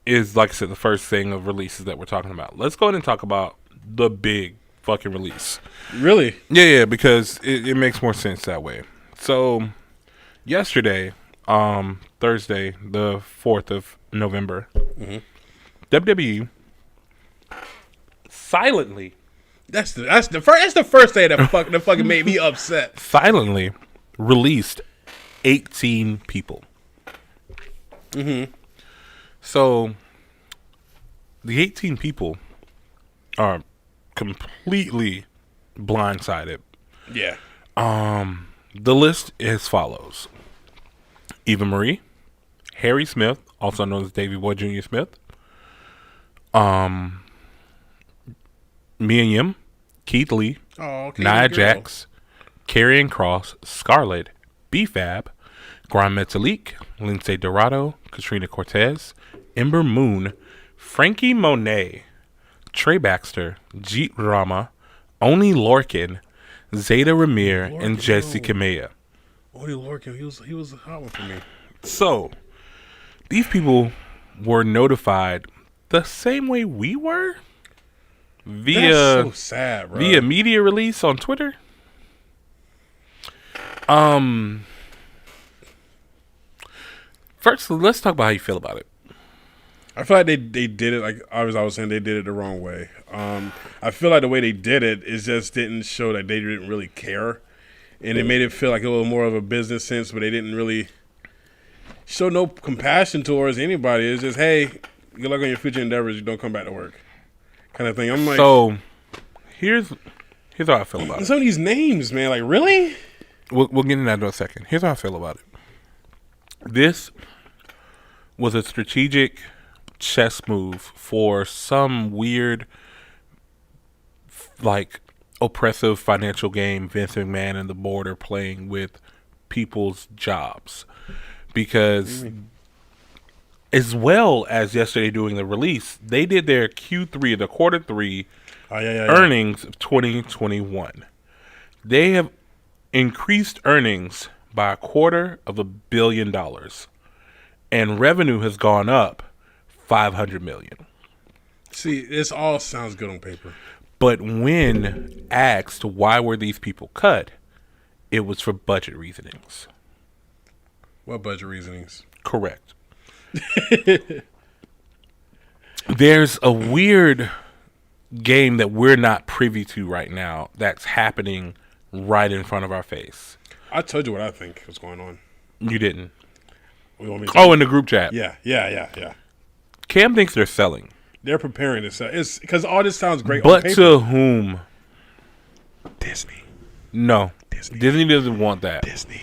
is, like I said, the first thing of releases that we're talking about. Let's go ahead and talk about the big fucking release. Really? Yeah, because it makes more sense that way. So yesterday, Thursday, the 4th of November, WWE silently That's the first thing that fucking made me upset. silently released 18 people. So the 18 people are completely blindsided. Yeah. The list is as follows: Eva Marie, Harry Smith, also known as Davey Boy Jr. Smith, Mia Yim, Keith Lee, Oh, okay. Nia girl. Jax, Karrion Kross, Scarlett, B-Fab, Gran Metalik, Lindsay Dorado, Katrina Cortez, Ember Moon, Frankie Monet, Trey Baxter, Jeet Rama, Oni Lorcan, Zeta Ramir, and Jesse Kamea. Only Lorcan, he was a hot one for me. So, these people were notified the same way we were via That's so sad, bro. via media release on Twitter. First, let's talk about how you feel about it. I feel like they did it, like I was saying, they did it the wrong way. I feel like the way they did it just didn't show that they didn't really care, and it made it feel like it was more of a business sense, but they didn't really show no compassion towards anybody. It's just, hey, good luck on your future endeavors. You don't come back to work, kind of thing. I'm like, So, here's how I feel about it. some of these names, man, like really? We'll get into that in a second. Here's how I feel about it. This was a strategic chess move for some weird, like, oppressive financial game Vince McMahon and the board are playing with people's jobs. Because, as well as yesterday doing the release, they did their Q3, the quarter three earnings of 2021. They have increased earnings by $250 million, and revenue has gone up $500 million. See, this all sounds good on paper. But when asked why were these people cut, it was for budget reasonings. What budget reasonings? Correct. There's a weird game that we're not privy to right now that's happening right in front of our face. I told you what I think was going on. You didn't. You want me to Oh, in the group chat. Yeah. Cam thinks they're selling. They're preparing to sell. It's because all this sounds great But on paper. to whom? Disney. No. Disney doesn't want that. Disney.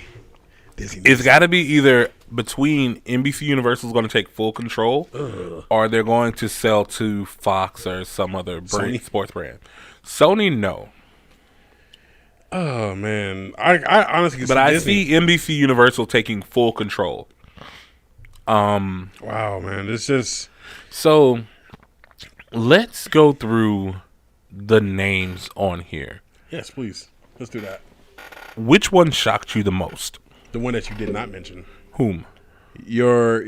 It's got to be either between NBC Universal is going to take full control, or they're going to sell to Fox or some other brand, sports brand. Sony, no. Oh man, I honestly. But I see NBC Universal taking full control. Wow, man, it's just so. Let's go through the names on here. Yes, please. Let's do that. Which one shocked you the most? The one that you did not mention. Whom? Your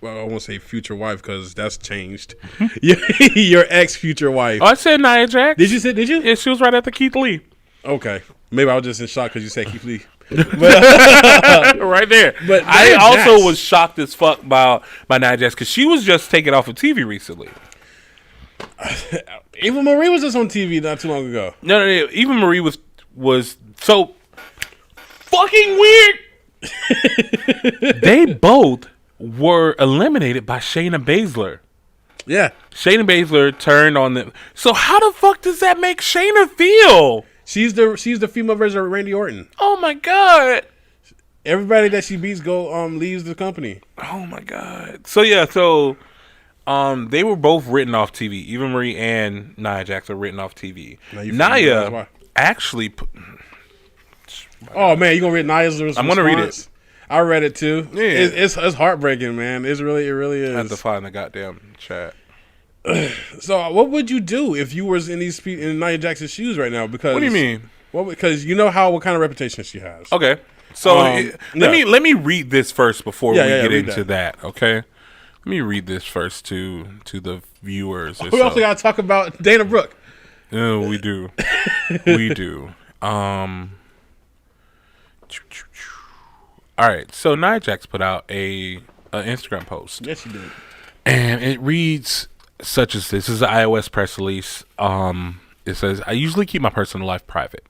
well, I won't say future wife because that's changed. Your ex future wife. Oh, I said Nia Jax. Did you say? Did you? Yeah, she was right after Keith Lee. Okay, maybe I was just in shock because you said Keith Lee. Right there. But I Nia also Jax. was shocked as fuck by Nia Jax because she was just taken off of TV recently. Eva Marie was just on TV not too long ago. No. Eva Marie was so fucking weird. They both were eliminated by Shayna Baszler. Yeah, Shayna Baszler turned on them. So how the fuck does that make Shayna feel? she's the female version of Randy Orton. Oh my god. Everybody that she beats leaves the company. Oh my god. So they were both written off TV. Eva Marie and Nia Jax are written off TV. Nia actually Oh man, you gonna read Nia's response? I'm gonna read it. I read it too. Yeah. It's heartbreaking, man. It really is. I have to find the goddamn chat. So, what would you do if you was in in Nia Jax's shoes right now? Because What do you mean? Well, because you know what kind of reputation she has. Okay. So let me read this first before we get into that. Okay. Let me read this first to the viewers. We also got to talk about Dana Brooke. No, we do. We do. All right. So Nia Jax put out a Instagram post. Yes, she did. And it reads such as this. This is an iOS press release. It says, I usually keep my personal life private,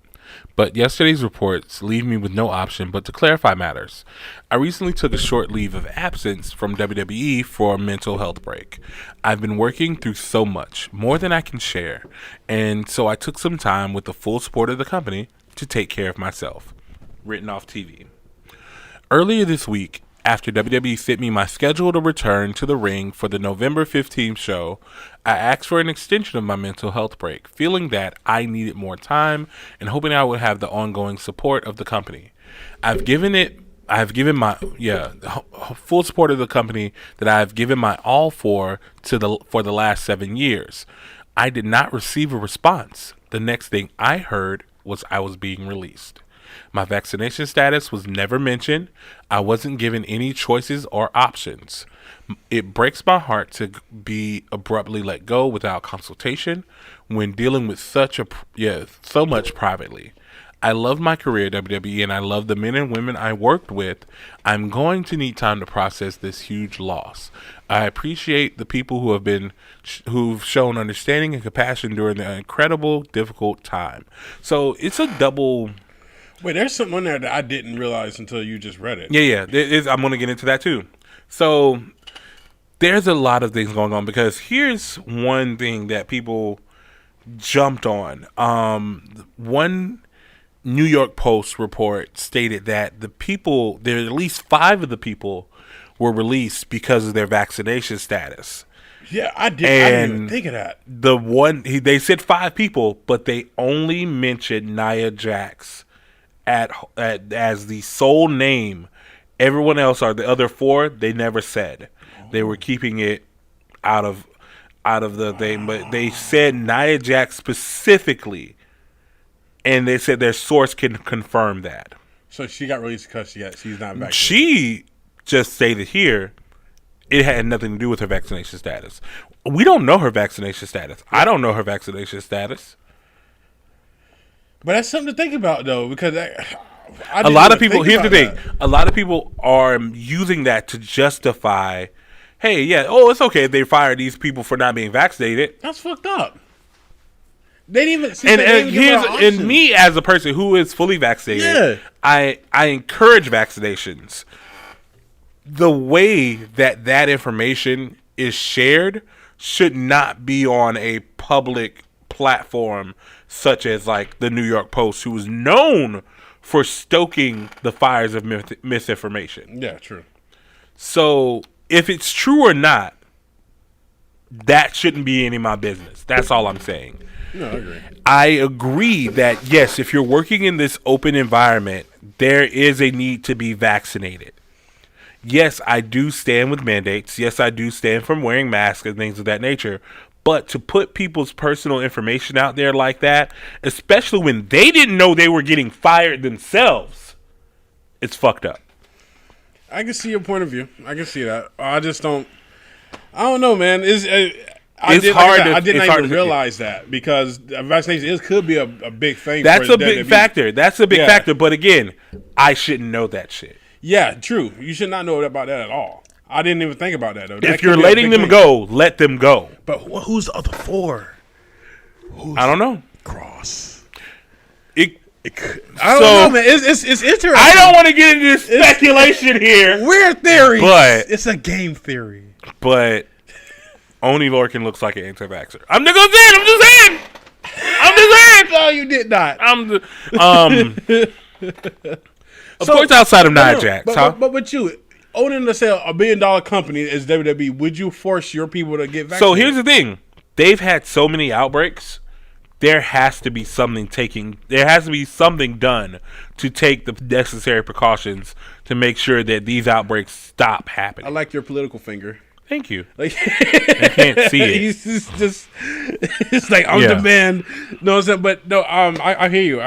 but yesterday's reports leave me with no option but to clarify matters. I recently took a short leave of absence from WWE for a mental health break. I've been working through so much, more than I can share, and so I took some time with the full support of the company to take care of myself. Written off TV. Earlier this week, after WWE sent me my schedule to return to the ring for the November 15th show, I asked for an extension of my mental health break, feeling that I needed more time and hoping I would have the ongoing support of the company. I've given my full support of the company that I've given my all for the last 7 years. I did not receive a response. The next thing I heard was I was being released. My vaccination status was never mentioned. I wasn't given any choices or options. It breaks my heart to be abruptly let go without consultation when dealing with so much privately. I love my career at WWE and I love the men and women I worked with. I'm going to need time to process this huge loss. I appreciate the people who've shown understanding and compassion during the incredible, difficult time. So it's a double. Wait, there's something on there that I didn't realize until you just read it. Yeah. I'm going to get into that too. So there's a lot of things going on because here's one thing that people jumped on. One New York Post report stated that there at least 5 of the people were released because of their vaccination status. Yeah, I didn't even think of that. They said 5 people, but they only mentioned Nia Jax as the sole name. Everyone else, are the other 4, they never said. They were keeping it out of the thing, but they said Nia Jax specifically, and they said their source can confirm that. So she got released because she's not vaccinated. She just stated here it had nothing to do with her vaccination status. We don't know her vaccination status. I don't know her vaccination status. But that's something to think about, though, because a lot of people. Here's the thing: a lot of people are using that to justify, hey, yeah, it's okay if they fire these people for not being vaccinated. That's fucked up. They didn't even. And me as a person who is fully vaccinated, I encourage vaccinations. The way that information is shared should not be on a public platform such as like the New York Post, who is known for stoking the fires of misinformation. Yeah, true. So if it's true or not, that shouldn't be any of my business. That's all I'm saying. No, I agree. I agree that, yes, if you're working in this open environment, there is a need to be vaccinated. Yes, I do stand with mandates. Yes, I do stand from wearing masks and things of that nature. But to put people's personal information out there like that, especially when they didn't know they were getting fired themselves, it's fucked up. I can see your point of view. I can see that. I don't know, man. I didn't even realize that, because vaccination could be a big thing. That's a big factor. That's a big factor. But again, I shouldn't know that shit. Yeah, true. You should not know about that at all. I didn't even think about that, though. If you're letting them go, let them go. But who's the other 4? I don't know. Cross. I don't know, man. It's interesting. I don't want to get into this speculation here. Weird theory. But it's a game theory. But Oni Lorcan looks like an anti-vaxxer. I'm just saying. No, you did not. Of course, outside of Nia Jax, but with you owning, let's say, $1 billion company as WWE, would you force your people to get vaccinated? So here's the thing: they've had so many outbreaks. There has to be something done to take the necessary precautions to make sure that these outbreaks stop happening. I like your political finger. Thank you. I can't see it. He's just it's like on demand. No, I'm saying, but no. I hear you.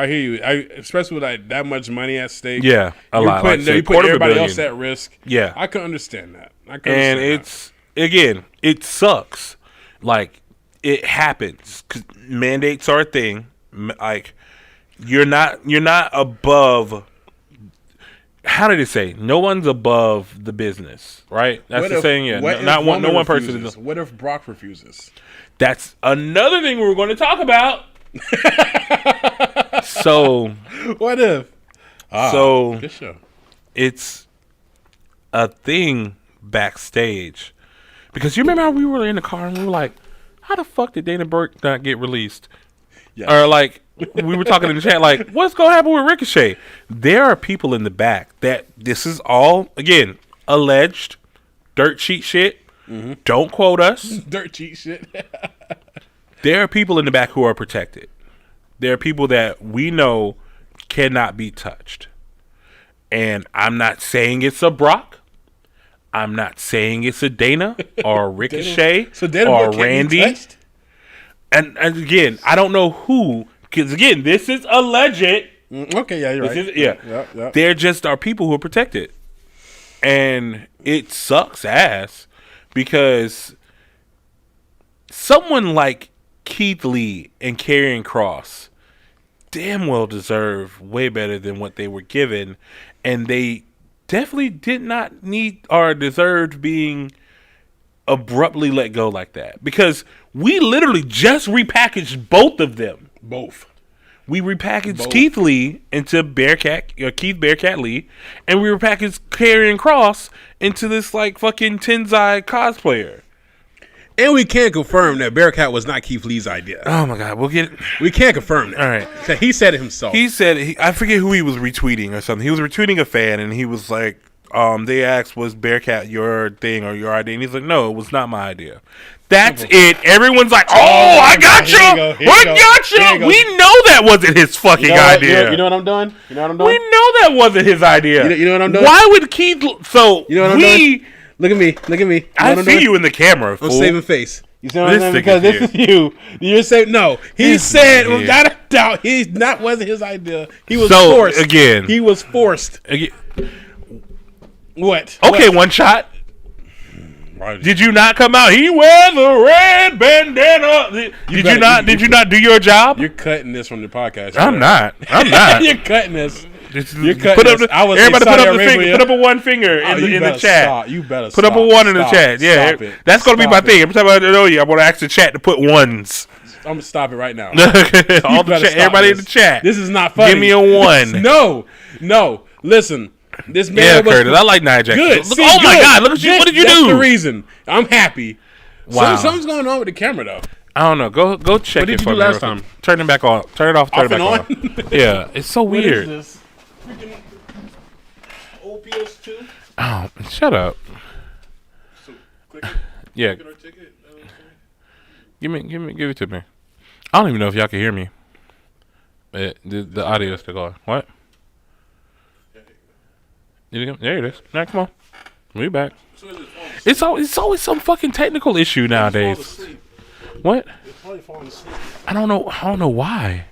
Especially with like that much money at stake. Yeah, a lot. You put everybody else at risk. Yeah, I can understand that. It sucks. Like, it happens because mandates are a thing. Like, you're not above. How did it say? No one's above the business, right? That's the saying. Yeah, no one person is. What if Brock refuses? That's another thing we're going to talk about. So, what if? Good show. It's a thing backstage, because you remember how we were in the car and we were like, "How the fuck did Dana Burke not get released?" Yes. Or like, we were talking in the chat, like, what's going to happen with Ricochet? There are people in the back that this is all, again, alleged dirt sheet shit. Mm-hmm. Don't quote us. Dirt sheet shit. There are people in the back who are protected. There are people that we know cannot be touched. And I'm not saying it's a Brock. I'm not saying it's a Dana or a Ricochet or Randy. And again, I don't know who, because again, this is alleged. Okay, yeah, you're right. Yep. There just are people who are protected. And it sucks ass, because someone like Keith Lee and Karrion Kross damn well deserve way better than what they were given. And they definitely did not need or deserved being abruptly let go like that, because we literally just repackaged both of them. We repackaged Keith Lee into Keith Bearcat Lee, and we repackaged Karrion Kross into this like fucking Tenzai cosplayer. And we can confirm that Bearcat was not Keith Lee's idea. Oh my God, we'll get it. We can't confirm that. All right. So he said it himself. He said, I forget who he was retweeting or something. He was retweeting a fan, and he was like, they asked, was Bearcat your thing or your idea? And he's like, no, it was not my idea. That's it. Everyone's like, oh, I got you. What got you? We know that wasn't his fucking idea. You know what I'm doing? You know what I'm doing? We know that wasn't his idea. You know what I'm doing? Why would Keith? So you know what I'm doing? Look at me. Look at me. I see you in the camera. I'm saving face. You see what I'm saying? This Because this is you. You're saying no. He said nigga without a doubt wasn't his idea. He was forced. Again. He was forced. What? Okay, one shot. Did you not come out? He wears a red bandana. Did you not do your job? You're cutting this from the podcast. I'm not. You're cutting this. Everybody put up the finger. Put up a one finger in the chat. Stop. You better put up a one in the chat. Yeah, that's gonna be my thing. Every time I know you, I'm gonna ask the chat to put ones. I'm gonna stop it right now. All the chat, everybody in the chat. This is not funny. Give me a one. No. Listen. This man was Curtis. I like Nia Jax. Good. Look, oh my God! Look at you. What did you do? That's the reason. I'm happy. Wow. Something's going on with the camera though. I don't know. Go check. What did you do last time? Turn it back on. Turn it off. Turn it back on. Yeah, it's so weird. What is this? Freaking OPS2? Oh, shut up. So, click yeah. our ticket. Give it to me. I don't even know if y'all can hear me. The audio is still going. What? There it is. Now come on. We back. It's always some fucking technical issue nowadays. What? I don't know why.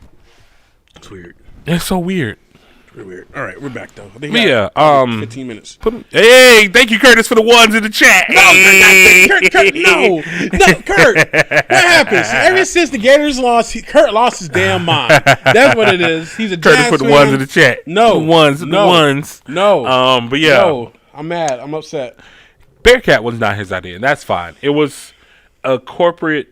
It's weird. It's so weird. Pretty weird. All right, we're back though. 15 minutes. Hey, thank you, Curtis, for the ones in the chat. Kurt, no, Kurt. What happens? Ever since the Gators lost, Kurt lost his damn mind. That's what it is. He's a Curtis Jazz put the fan. ones in the chat. No, the ones. No. But yeah. No, I'm mad. I'm upset. Bearcat was not his idea, and that's fine. It was a corporate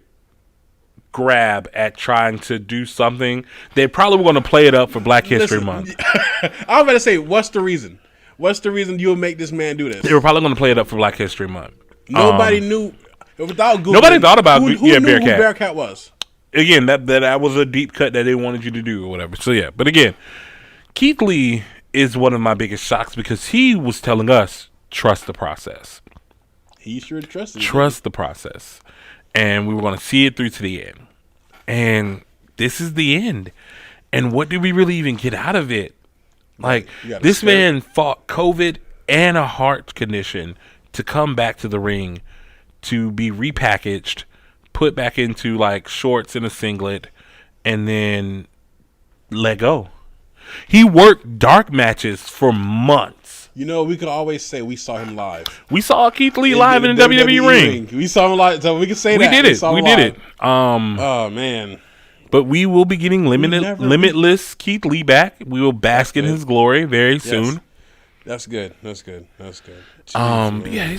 grab at trying to do something. They probably were going to play it up for Black History Month. I was about to say, what's the reason? What's the reason you'll make this man do this? They were probably going to play it up for Black History Month. Nobody knew. Without Google, nobody thought about who knew Bearcat. who Bearcat was. Again, that was a deep cut that they wanted you to do or whatever. So yeah, but again, Keith Lee is one of my biggest shocks because he was telling us, trust the process. He sure trusted. Trust the process. And we were going to see it through to the end. And this is the end. And what did we really even get out of it? Like, this man fought COVID and a heart condition to come back to the ring, to be repackaged, put back into, like, shorts and a singlet, and then let go. He worked dark matches for months. You know, we could always say we saw him live. We saw Keith Lee live in the WWE ring. We saw him live, so we can say that. We did it. Oh, man. But we will be getting limitless Keith Lee back. We will bask in his glory very soon. That's good. Jeez, yeah,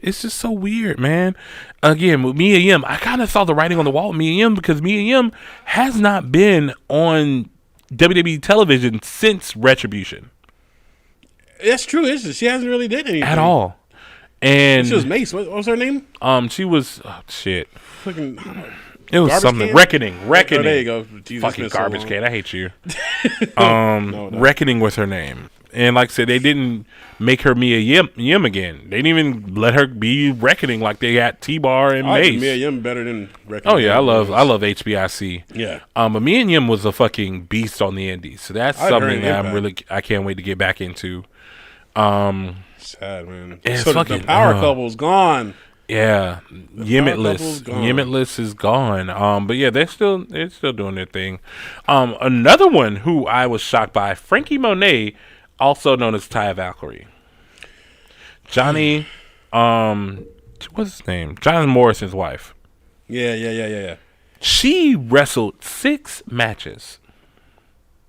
it's just so weird, man. Again, with Mia Yim, I kind of saw the writing on the wall with Mia Yim because Mia Yim has not been on WWE television since Retribution. That's true. She hasn't really did anything at all. And she was Mace. What was her name? She was shit. Fucking. It was something. Can? Reckoning. Oh, there you go. Jesus, fucking garbage can. I hate you. No. Reckoning with her name. And like I said, they didn't make her Mia Yim again. They didn't even let her be Reckoning like they got T-Bar and Mace. Like Mia Yim better than Reckoning. Oh yeah, I love HBIC. Yeah. But Mia Yim was a fucking beast on the indies. So that's something that I can't wait to get back into. Sad, man. So the power couple's gone. Yeah, Yimitless is gone. But yeah, they're still doing their thing. Another one who I was shocked by, Frankie Monet, also known as Taya Valkyrie. Johnny, what's his name? John Morrison's wife. Yeah. She wrestled 6 matches.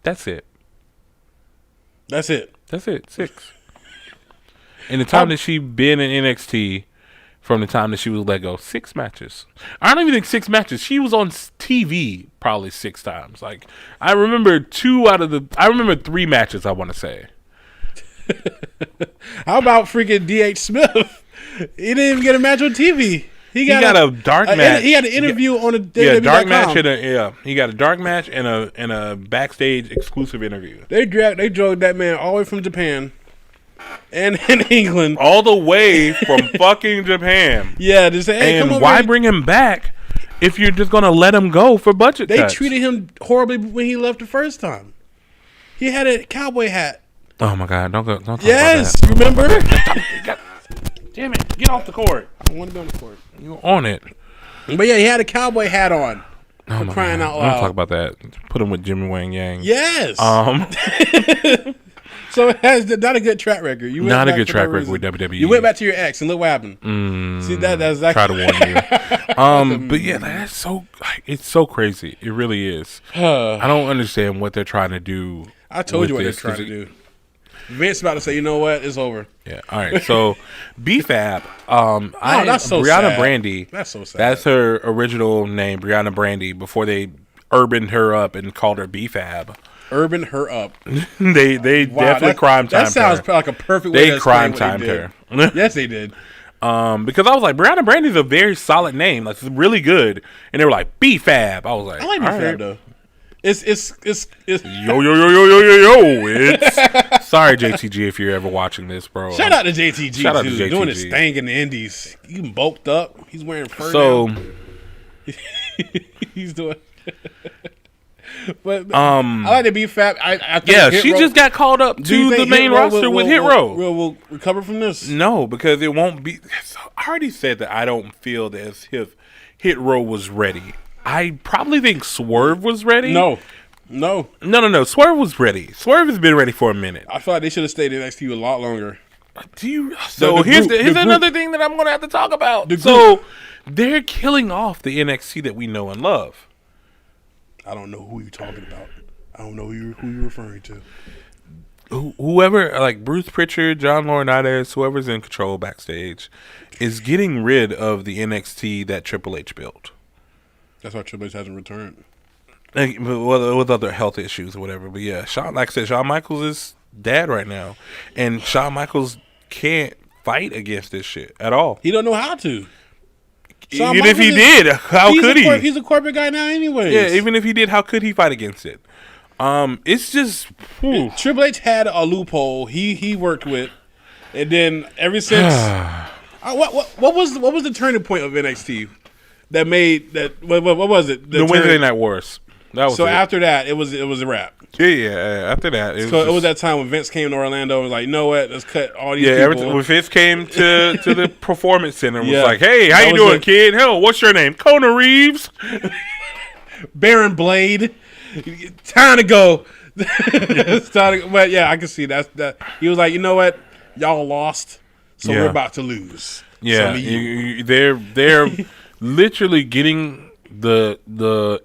That's it. 6. In the time that she been in NXT, from the time that she was let go, 6 matches. I don't even think 6 matches. She was on TV probably 6 times. Like, I remember 3 matches, I want to say. How about freaking D.H. Smith? He didn't even get a match on TV. He got a dark match. He had an interview on the dark match he got a dark match and a backstage exclusive interview. They drug that man all the way from Japan and in England, all the way from fucking Japan. Yeah, to say, hey, and why bring him back if you're just gonna let him go for budget cuts? They treated him horribly when he left the first time. He had a cowboy hat. Oh my God! Don't talk about yes, that. Remember? Damn it! Get off the court. I don't want to be on the court. You on it? But yeah, he had a cowboy hat on. Oh my crying God. out loud. Don't talk about that. Put him with Jimmy Wang Yang. Yes. So it has not a good track record. You not a good track record with WWE. You went back to your ex and look what happened. See that's exactly. Try to warn you. But yeah, it's so crazy. It really is. I don't understand what they're trying to do. I told you what they're trying to do. Vince about to say, you know what? It's over. Yeah. All right. So, BFAB. That's so Brianna sad. Brandy. That's so sad. That's her original name, Brianna Brandy. Before they urbaned her up and called her BFAB. Urban her up. they definitely crime timed her. That sounds like a perfect way. They crime timed her. Yes, they did. Because I was like, Brianna Brandy's a very solid name. Like, it's really good. And they were like, BFAB. I was like, I like BFAB though. It's yo. It's sorry, JTG, if you're ever watching this, bro. Shout out to JTG. Shout out to JTG. Doing his thing in the Indies. He's bulked up. He's wearing fur. So now. He's doing. But I like to be fat. I think she just got called up to the main roster with Hit Row. Will recover from this? No, because it won't be. I already said that I don't feel that if Hit Row was ready. I probably think Swerve was ready. No. Swerve was ready. Swerve has been ready for a minute. I feel like they should have stayed in NXT a lot longer. Here's another thing that I'm going to have to talk about. They're killing off the NXT that we know and love. I don't know who you're talking about. I don't know who you're referring to. Whoever, like Bruce Pritchard, John Laurinaitis, whoever's in control backstage, is getting rid of the NXT that Triple H built. That's why Triple H hasn't returned. With other health issues or whatever. But yeah, Shawn Michaels is dead right now. And Shawn Michaels can't fight against this shit at all. He don't know how to. Even if he did, how could he? He's a corporate guy now anyways. Yeah, even if he did, how could he fight against it? It's just... Triple H had a loophole he worked with. And then ever since... what was the turning point of NXT? That made that what was it? The Wednesday Night Wars. That was after that it was a wrap. Yeah. After that, it was that time when Vince came to Orlando and was like, you know what? Let's cut all these people. When Vince came to the Performance Center, and was like, hey, how you doing, kid? Hell, what's your name? Kona Reeves, Baron Blade. Time to go. But yeah, I can see that. He was like, you know what? Y'all lost, so we're about to lose. Yeah, they're literally getting the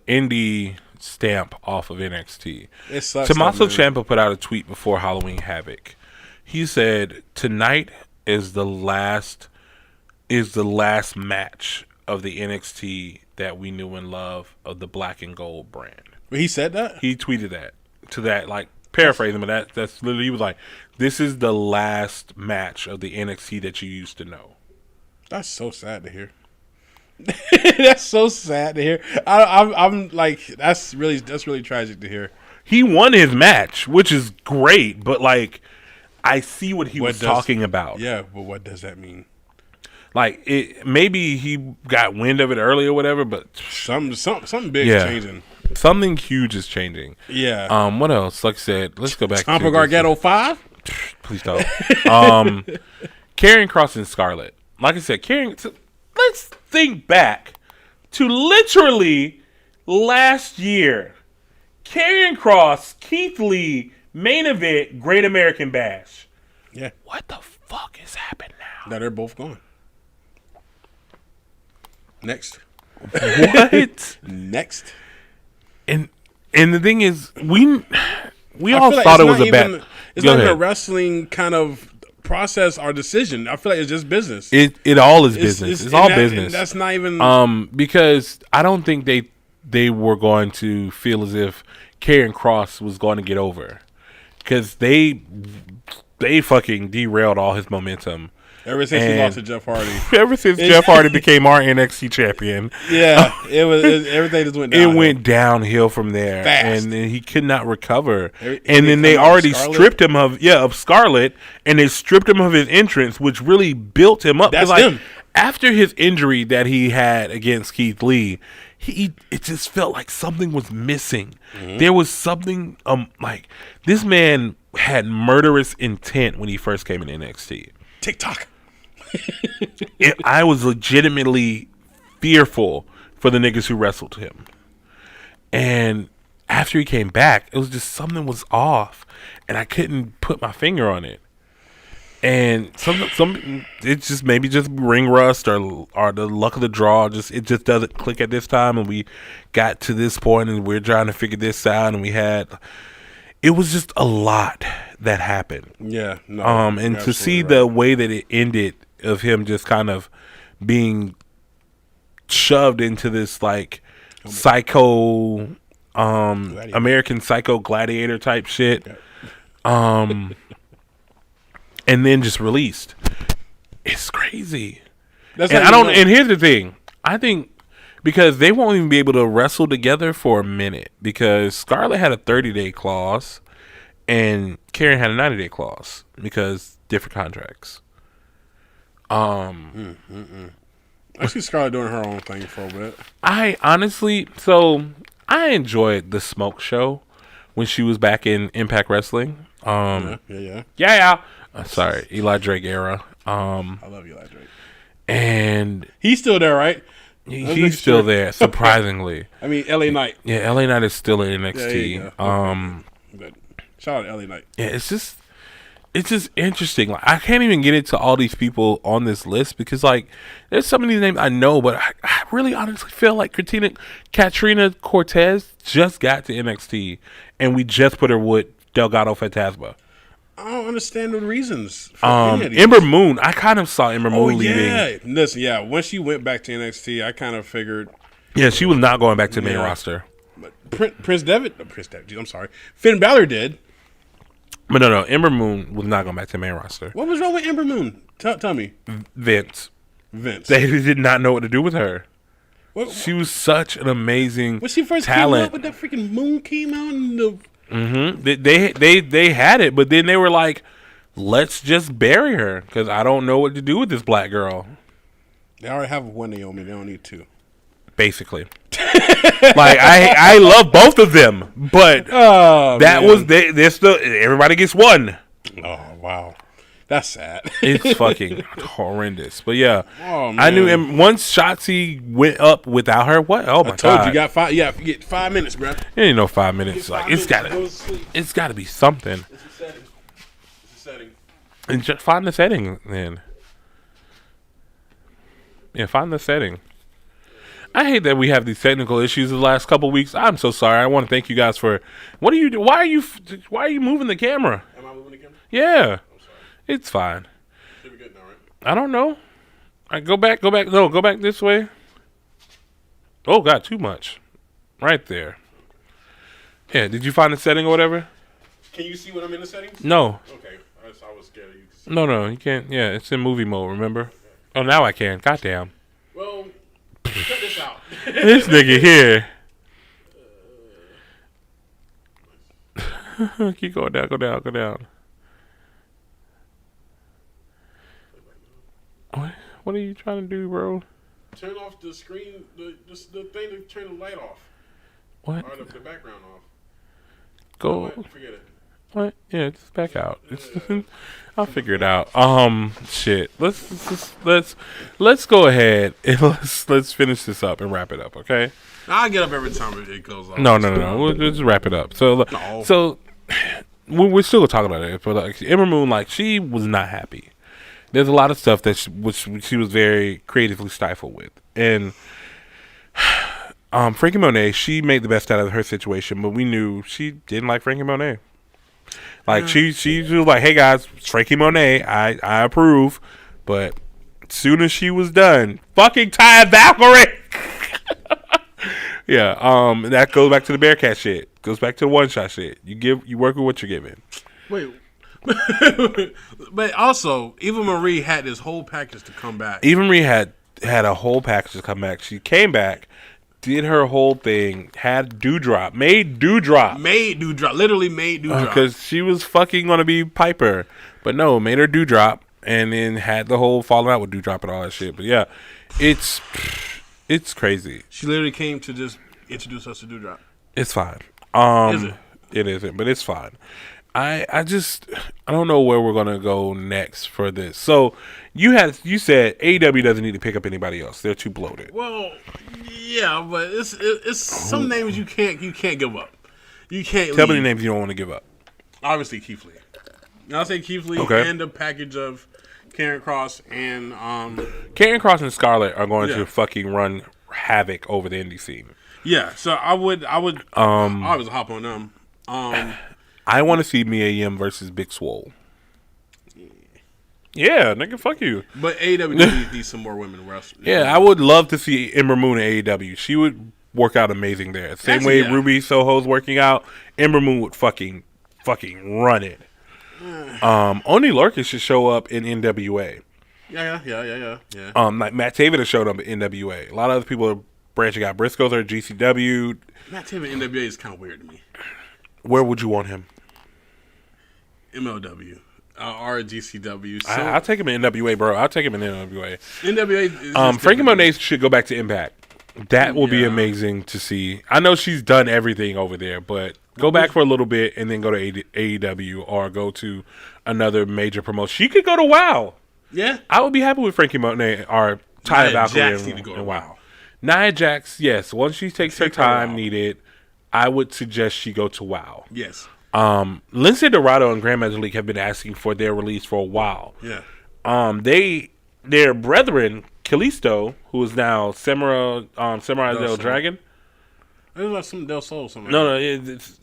indie stamp off of NXT. It sucks. Tommaso Ciampa put out a tweet before Halloween Havoc. He said, "Tonight is the last match of the NXT that we knew and love of the Black and Gold brand." But he said that? He tweeted that, like paraphrasing, but that's literally, he was like, "This is the last match of the NXT that you used to know." That's so sad to hear. That's so sad to hear. I'm like, that's really tragic to hear. He won his match, which is great, but like, I see what he was talking about. Yeah, but what does that mean? Like, maybe he got wind of it early or whatever, but something big is changing. Something huge is changing. Yeah. What else? Like I said, let's go back to Gargano 5. Please don't. Karrion Kross and Scarlett. Like I said, let's think back to literally last year. Karrion Kross, Keith Lee, main event, Great American Bash. Yeah. What the fuck has happened now? Now they're both gone. Next. What? Next. And the thing is, we all thought it was a bad. It's not even a wrestling kind of process or decision. I feel like it's just business. It all is business. It's all business. That's not even because I don't think they were going to feel as if Karrion Kross was going to get over, because they fucking derailed all his momentum Ever since he lost to Jeff Hardy. Ever since Jeff Hardy became our NXT champion. Yeah, everything just went downhill. It went downhill from there. Fast. And then he could not recover. And then they already stripped him of Scarlett, and they stripped him of his entrance, which really built him up. That's like, him. After his injury that he had against Keith Lee, it just felt like something was missing. Mm-hmm. There was something like this man had murderous intent when he first came in NXT. TikTok. I was legitimately fearful for the niggas who wrestled him. And after he came back, it was just something was off, and I couldn't put my finger on it. And some it's just maybe just ring rust or the luck of the draw. It just doesn't click at this time, and we got to this point, and we're trying to figure this out, and it was just a lot that happened. Yeah. No, and to see the way that it ended, of him just kind of being shoved into this like psycho American Psycho Gladiator type shit, and then just released. It's crazy. And and here's the thing. I think because they won't even be able to wrestle together for a minute, because Scarlett had a 30-day clause and Karen had a 90-day clause because different contracts. I see Scarlett doing her own thing for a bit. I enjoyed the Smoke Show when she was back in Impact Wrestling. Yeah. Sorry, Eli Drake era. I love Eli Drake. And he's still there, right? He's still there, surprisingly. I mean, LA Knight. Yeah, LA Knight is still in NXT. Shout out to LA Knight. Yeah, it's just interesting. Like, I can't even get into all these people on this list because, like, there's some of these names I know, but I really honestly feel like Katrina Cortez just got to NXT, and we just put her with Delgado Fantasma. I don't understand the reasons. For Ember Moon. I kind of saw Ember Moon leaving. Yeah. Listen, when she went back to NXT, I kind of figured. Yeah, she was not going back to the main roster. But Prince Devitt. I'm sorry. Finn Balor did. But no, Ember Moon was not going back to the main roster. What was wrong with Ember Moon? Tell me. Vince. They did not know what to do with her. What? She was such an amazing when she first talent. came out, with that freaking moon came out in the. Mm-hmm. They had it, but then they were like, let's just bury her because I don't know what to do with this black girl. They already have one Naomi. They don't need two. Basically. Like, I love both of them, but everybody gets one. Oh, wow. That's sad. It's fucking horrendous. But yeah, I knew once Shotzi went up without her. What? Oh my god! I told you, you get 5 minutes, bro. It ain't no 5 minutes. Like it's gotta be something. It's a setting. And just find the setting then. Yeah, find the setting. I hate that we have these technical issues the last couple weeks. I'm so sorry. I want to thank you guys for. What are you doing? Why are you moving the camera? Am I moving the camera? Yeah. It's fine. Should be good now, right? I don't know. Go back. No, go back this way. Oh, God, too much. Right there. Yeah, did you find the setting or whatever? Can you see when I'm in the settings? No. Okay. I was scared of you. No, you can't. Yeah, it's in movie mode, remember? Okay. Oh, now I can. Goddamn. Well, cut this out. This nigga here. Keep going down, go down. What are you trying to do, bro? Turn off the screen, the thing to turn the light off. What? Or the background off. Go. Forget it. What? Yeah, just back out. I'll figure it out. Shit. Let's go ahead and let's finish this up and wrap it up, okay? I'll get up every time it goes off. No. We'll just wrap it up. So we're still talking about it. But like Ember Moon, like she was not happy. There's a lot of stuff that she was very creatively stifled with, and Frankie Monet, she made the best out of her situation, but we knew she didn't like Frankie Monet. Like she was like, "Hey guys, it's Frankie Monet, I approve," but as soon as she was done, fucking Ty Valkyrie. Yeah, that goes back to the Bearcat shit. Goes back to the one shot shit. You work with what you're given. Wait, But also, Eva Marie had this whole package to come back. Eva Marie had a whole package to come back. She came back, did her whole thing, had Dewdrop, made Dewdrop. Literally made Dewdrop. Because she was fucking going to be Piper. But no, made her Dewdrop, and then had the whole falling out with Dewdrop and all that shit. But yeah, it's crazy. She literally came to just introduce us to Dewdrop. It's fine. Is it? It isn't, but it's fine. I don't know where we're gonna go next for this. So you said AEW doesn't need to pick up anybody else. They're too bloated. Well, yeah, but it's some names you can't give up. You can't Tell me the names you don't want to give up. Obviously Keith Lee. I'll say Keith Lee and a package of Karen Cross and Karen Cross and Scarlett are going to fucking run havoc over the indie scene. Yeah, so I would always hop on them. I want to see Mia Yim versus Big Swole. Yeah, nigga, fuck you. But AEW needs some more women wrestling. Yeah, I would love to see Ember Moon at AEW. She would work out amazing there. Same way Ruby Soho's working out, Ember Moon would fucking run it. Only Lorcan should show up in NWA. Yeah. Like Matt Taven has showed up in NWA. A lot of other people are branching out. Briscoes or GCW. Matt Taven in NWA is kind of weird to me. Where would you want him? MLW. Or GCW. So, I'll take him in NWA, bro. I'll take him in NWA. NWA is Frankie Monet should go back to Impact. That will be amazing to see. I know she's done everything over there, but go back for a little bit and then go to AEW or go to another major promotion. She could go to WoW. Yeah. I would be happy with Frankie Monet or Ty Valkyrie and WoW. Nia Jax, yes. Once she takes her time needed, I would suggest she go to WoW. Yes. Lindsay Dorado and Grand Metalik have been asking for their release for a while. Yeah. Their brethren, Kalisto, who is now Samurai Del Dragon. It was like some Del Sol something. No, it's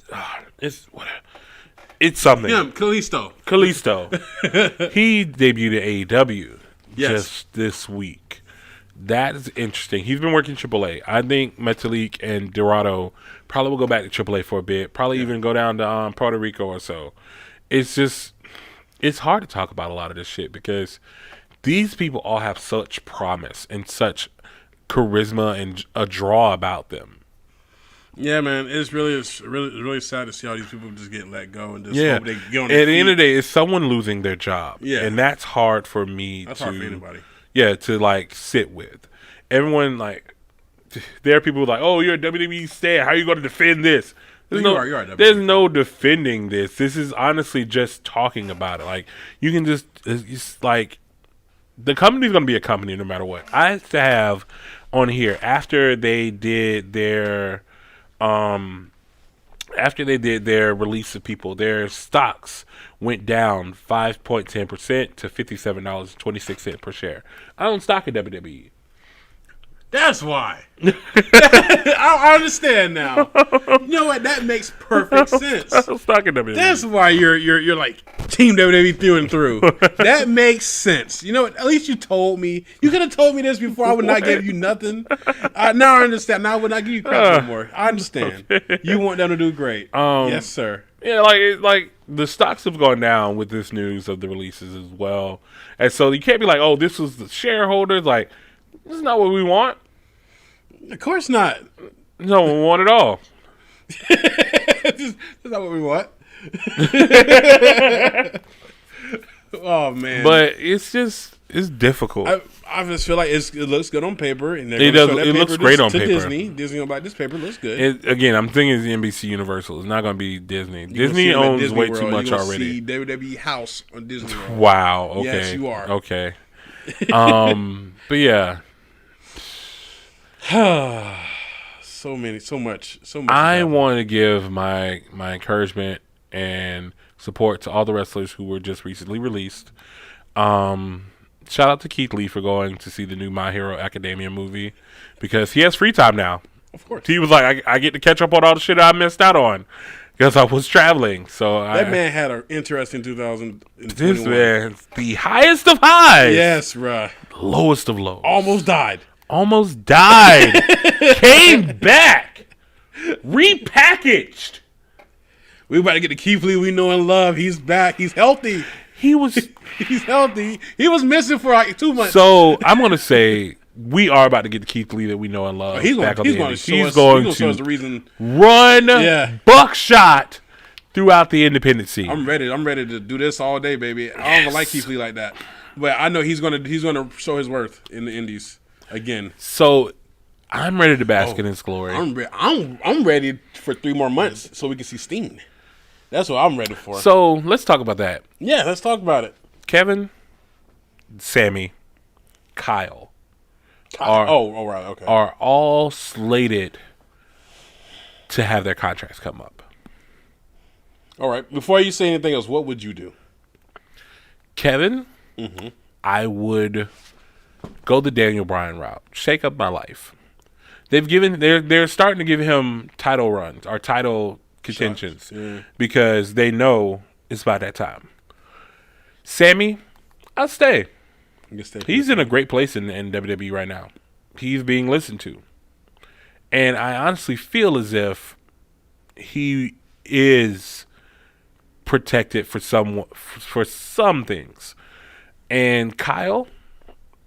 something. Yeah, Kalisto. He debuted at AEW just this week. That is interesting. He's been working AAA. I think Metalik and Dorado probably will go back to AAA for a bit. Probably even go down to Puerto Rico or so. It's hard to talk about a lot of this shit because these people all have such promise and such charisma and a draw about them. Yeah, man, it's really sad to see all these people just get let go and just hope they get on their At the feet. end of the day, it's someone losing their job. Yeah, and that's hard for me. That's hard for anybody. Yeah, to like sit with. Everyone there are people who are like, oh, you're a WWE star. How are you going to defend this? You are a WWE there's no defending this. This is honestly just talking about it. Like you can it's like the company's going to be a company no matter what. I have to have on here after they did their release of people, their stocks went down 5.10% to $57.26 per share. I own stock in WWE. That's why. I understand now. You know what? That makes perfect sense. I own stock in WWE. That's why you're like Team WWE through and through. That makes sense. You know what? At least you told me. You could have told me this before. I would not give you nothing. Now I understand. Now I would not give you crap anymore. I understand. You want them to do great. Yes, sir. Yeah, like the stocks have gone down with this news of the releases as well, and so you can't be like, oh, this was the shareholders. Like, this is not what we want. Of course not. No one want it all. That's not what we want. Oh man! But it's difficult. I just feel like it looks good on paper, and it does. It looks great on paper. Disney gonna buy this paper. Looks good. Again, I'm thinking it's NBC Universal. It's not gonna be Disney. Disney owns Disney way World. too much You're gonna already. see WWE House on Disney World. Wow. Okay. Yes, you are. Okay. But yeah. so much. I want to give my encouragement and support to all the wrestlers who were just recently released. Shout out to Keith Lee for going to see the new My Hero Academia movie because he has free time now. Of course. He was like, I get to catch up on all the shit I missed out on because I was traveling. So that man had an interesting 2021. This man's the highest of highs. Yes, bruh. Lowest of lows. Almost died. Came back. Repackaged. We about to get the Keith Lee we know and love. He's back. He's healthy. He was He's healthy. He was missing for like 2 months. so. I'm gonna say we are about to get the Keith Lee that we know and love. he's going back on the to Indies. show He's us. going He's going to show us to the reason. run Yeah. buckshot throughout the independent scene. I'm ready. I'm ready to do this all day, baby. I don't even like Keith Lee like that, but I know he's gonna show his worth in the Indies again. So I'm ready to bask in his glory. I'm ready for 3 more months so we can see Steen. That's what I'm ready for. So let's talk about that. Yeah, let's talk about it. Kevin, Sammy, Kyle Right, okay. are all slated to have their contracts come up. All right. Before you say anything else, what would you do? Kevin, I would go the Daniel Bryan route. Shake up my life. They're starting to give him title runs or title contentions because they know it's about that time. Sammy, I'll stay. He's in a great place in WWE right now. He's being listened to. And I honestly feel as if he is protected for some things. And Kyle,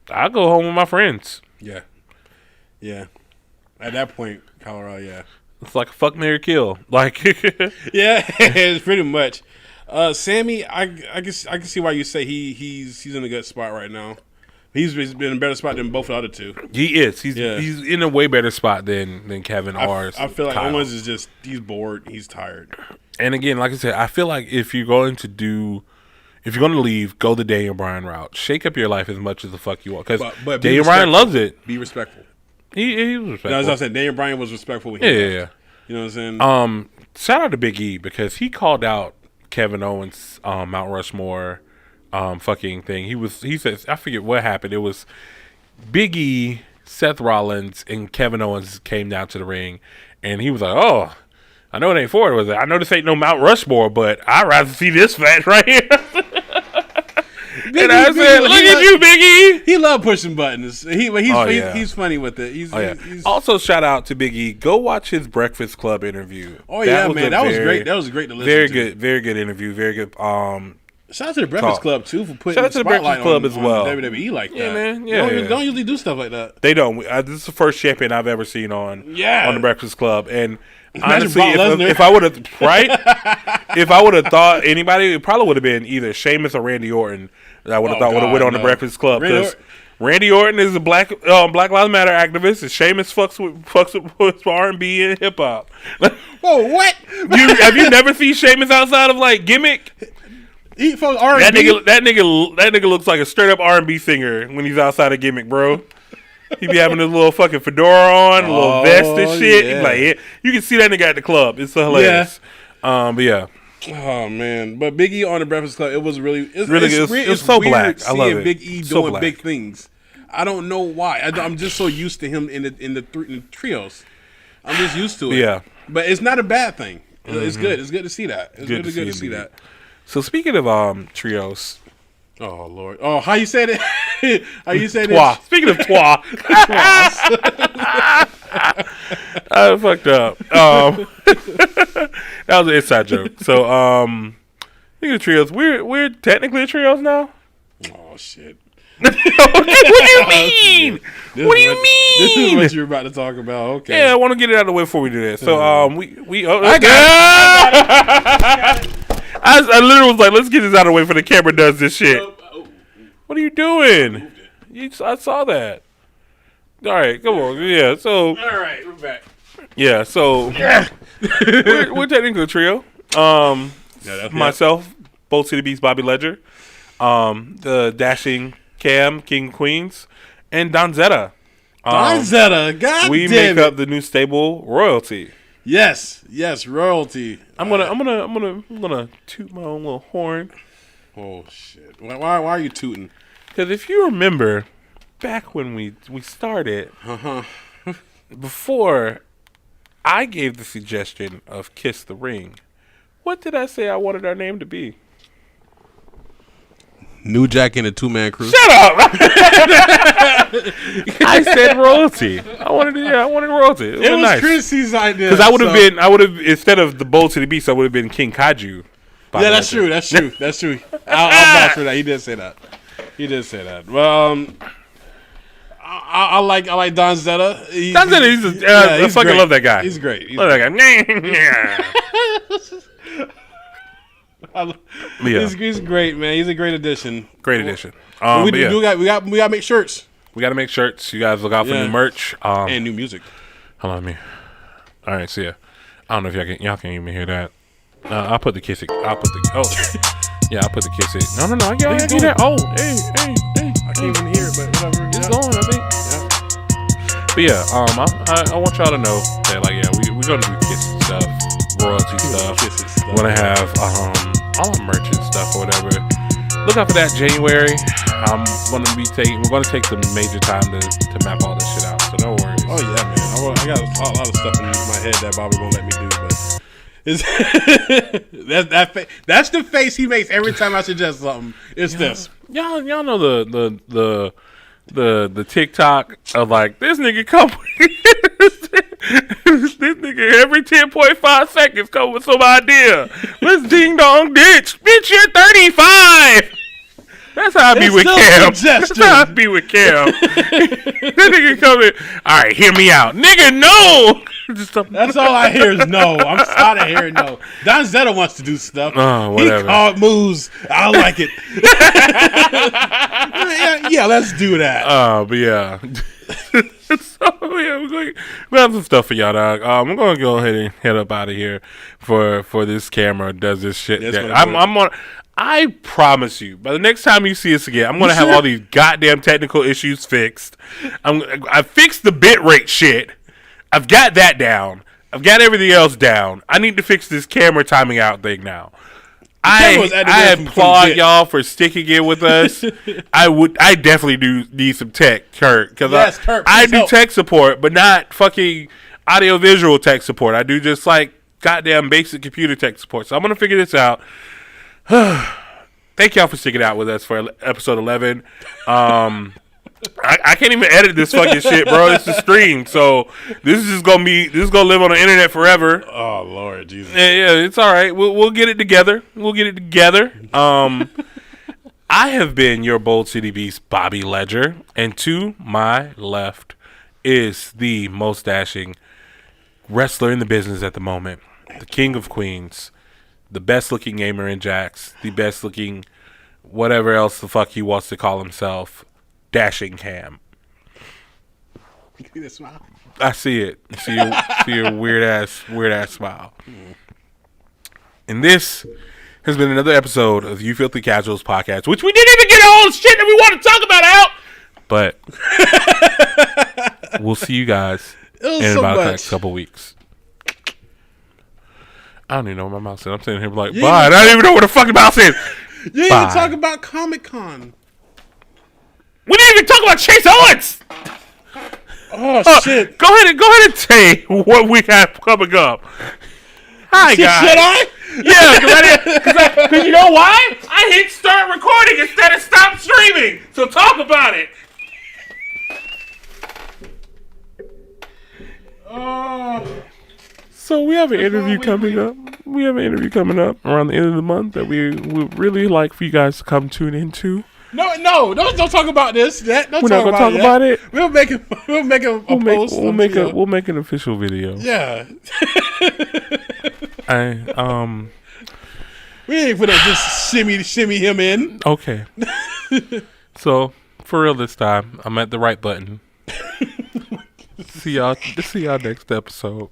I'll go home with my friends. Yeah. Yeah. At that point, Colorado, yeah. It's like a fuck, marry, kill. Like, yeah, it's pretty much. Sammy, I can see why you say he's in a good spot right now. He's been in a better spot than both the other two. He is. He's in a way better spot than Kevin or I feel like Kyle. Owens is just he's bored, he's tired. And again, like I said, I feel like if you're going to leave, go the Daniel Bryan route. Shake up your life as much as the fuck you want. Because but Daniel Bryan loves it. Be respectful. He was respectful. As I said, Daniel Bryan was respectful when he left. You know what I'm saying? Shout out to Big E because he called out Kevin Owens' Mount Rushmore fucking thing. He says, I forget what happened. It was Big E, Seth Rollins, and Kevin Owens came down to the ring, and he was like, "Oh, I know it ain't Ford, was it? I know this ain't no Mount Rushmore, but I'd rather see this match right here." And I said, "Look at you, Big E." He loved pushing buttons. He's funny with it. He's Also, shout out to Big E. Go watch his Breakfast Club interview. Oh yeah, man, that was great. That was great to listen to. Very good interview. Very good. Shout out to the Breakfast Club too for putting shout out to the Breakfast Club as well. WWE like that. Yeah, man. Yeah, they don't usually do stuff like that. They don't. This is the first champion I've ever seen on the Breakfast Club, and honestly, if I would have if I would have thought anybody, it probably would have been either Sheamus or Randy Orton. That I would have thought would have went on the Breakfast Club because Randy Orton is a Black Lives Matter activist, and Sheamus fucks with R&B and hip hop. Whoa, what? Have you never seen Sheamus outside of like gimmick? He from R&B. That nigga looks like a straight up R&B singer when he's outside of gimmick, bro. He be having his little fucking fedora on, a little vest and shit. Yeah. Like, you can see that nigga at the club. It's hilarious. But yeah. Oh man, but Big E on the Breakfast Club, it was really it's so black. I love it. Big E doing big things. I don't know why. I'm just so used to him in the trios. I'm just used to it. Yeah, but it's not a bad thing. It's good. It's good to see that. It's really good to see that. So speaking of trios. Oh Lord! Oh, how you said it? How you said it? Speaking of twa, I fucked up. That was an inside joke. So, speaking of trios, we're technically a trios now. Oh shit! What do you mean? What do you mean? This is what you're about to talk about. Okay. Yeah, I want to get it out of the way before we do this. So, I got it. I literally was like, let's get this out of the way before the camera does this shit. What are you doing? I saw that. All right, come on. Yeah, so. All right, we're back. Yeah, so. we're technically a trio. Myself, Bolt City Beast, Bobby Ledger, the Dashing Cam, King Queens, and Donzetta. Donzetta, God we damn make up the new stable, Royalty. Yes, Royalty. I'm gonna toot my own little horn. Oh shit! Why are you tooting? Because if you remember, back when we started, before I gave the suggestion of Kiss the Ring, what did I say I wanted our name to be? New Jack and a 2-man crew. Shut up! I said royalty. I wanted royalty. It was nice. Chrissy's idea. Because I would have instead of the Bold City Beast, I would have been King Kaiju. Yeah, that's true. That's true. I'll vouch for that. He did say that. Well, I like Don Zeta. Don Zeta, I fucking great. love that guy. He's great. Love that guy. He's great, man. He's a great addition. Great addition. We got to make shirts. We got to make shirts. You guys look out for new merch and new music. Hold on, me. All right, see ya. I don't know if y'all can even hear that. I'll put the kiss it. I'll put the kiss it. No. I can't hear that. Oh, hey. I can't even hear it, but whatever. It's going, I think. Yeah. But yeah, I want y'all to know that, like, yeah, we're gonna do kissing stuff, royalty stuff. We're gonna have all our merch and stuff or whatever. Look out for that January. We're gonna take some major time to map all this shit out. So no worries. Oh yeah, man. I got a lot of stuff in my head that Bobby won't let me do, but that's the face he makes every time I suggest something. It's this. Y'all know the TikTok of like this nigga come this nigga every 10.5 seconds come with some idea. Let's ding dong ditch. Bitch, you're 35. That's how I be with Cam. That's how I be with Cam. That nigga coming. All right, hear me out, nigga. No. That's all I hear is no. I'm tired of hearing no. Don Zeta wants to do stuff. Oh, whatever. He called moves. I like it. yeah, let's do that. But yeah. So yeah, we have some stuff for y'all, dog. I'm gonna go ahead and head up out of here for this camera does this shit. I promise you, by the next time you see us again, I'm gonna have all these goddamn technical issues fixed. I fixed the bitrate shit. I've got that down. I've got everything else down. I need to fix this camera timing out thing now. I applaud y'all for sticking in with us. I definitely do need some tech, Kurt, because I do tech support, but not fucking audio visual tech support. I do just like goddamn basic computer tech support. So I'm gonna figure this out. Thank y'all for sticking out with us for episode 11. I can't even edit this fucking shit, bro. It's a stream, so this is gonna live on the internet forever. Oh Lord Jesus. Yeah, it's all right. We'll get it together. I have been your Bold City Beast, Bobby Ledger, and to my left is the most dashing wrestler in the business at the moment, the King of Queens, the best looking gamer in Jax, the best looking whatever else the fuck he wants to call himself, Dashing Cam. You see that smile? I see it. See your weird ass smile. And this has been another episode of You Filthy Casuals podcast, which we didn't even get all the shit that we want to talk about out. But we'll see you guys in about the next couple weeks. I don't even know what my mouth said. I'm sitting here like, bye. I don't even know what the fucking mouth is. You didn't even talk about Comic-Con. We didn't even talk about Chase Owens. Oh shit! Go ahead and say what we have coming up. Hi guys. Should I? Yeah, because you know why? I hit start recording instead of stop streaming. So talk about it. So we have an interview coming up. We have an interview coming up around the end of the month that we would really like for you guys to come tune into. No, don't talk about this. We're not gonna talk about it. We'll make a post. We'll make an official video. Yeah. We ain't gonna just shimmy him in. Okay. So for real this time, I'm at the right button. See y'all next episode.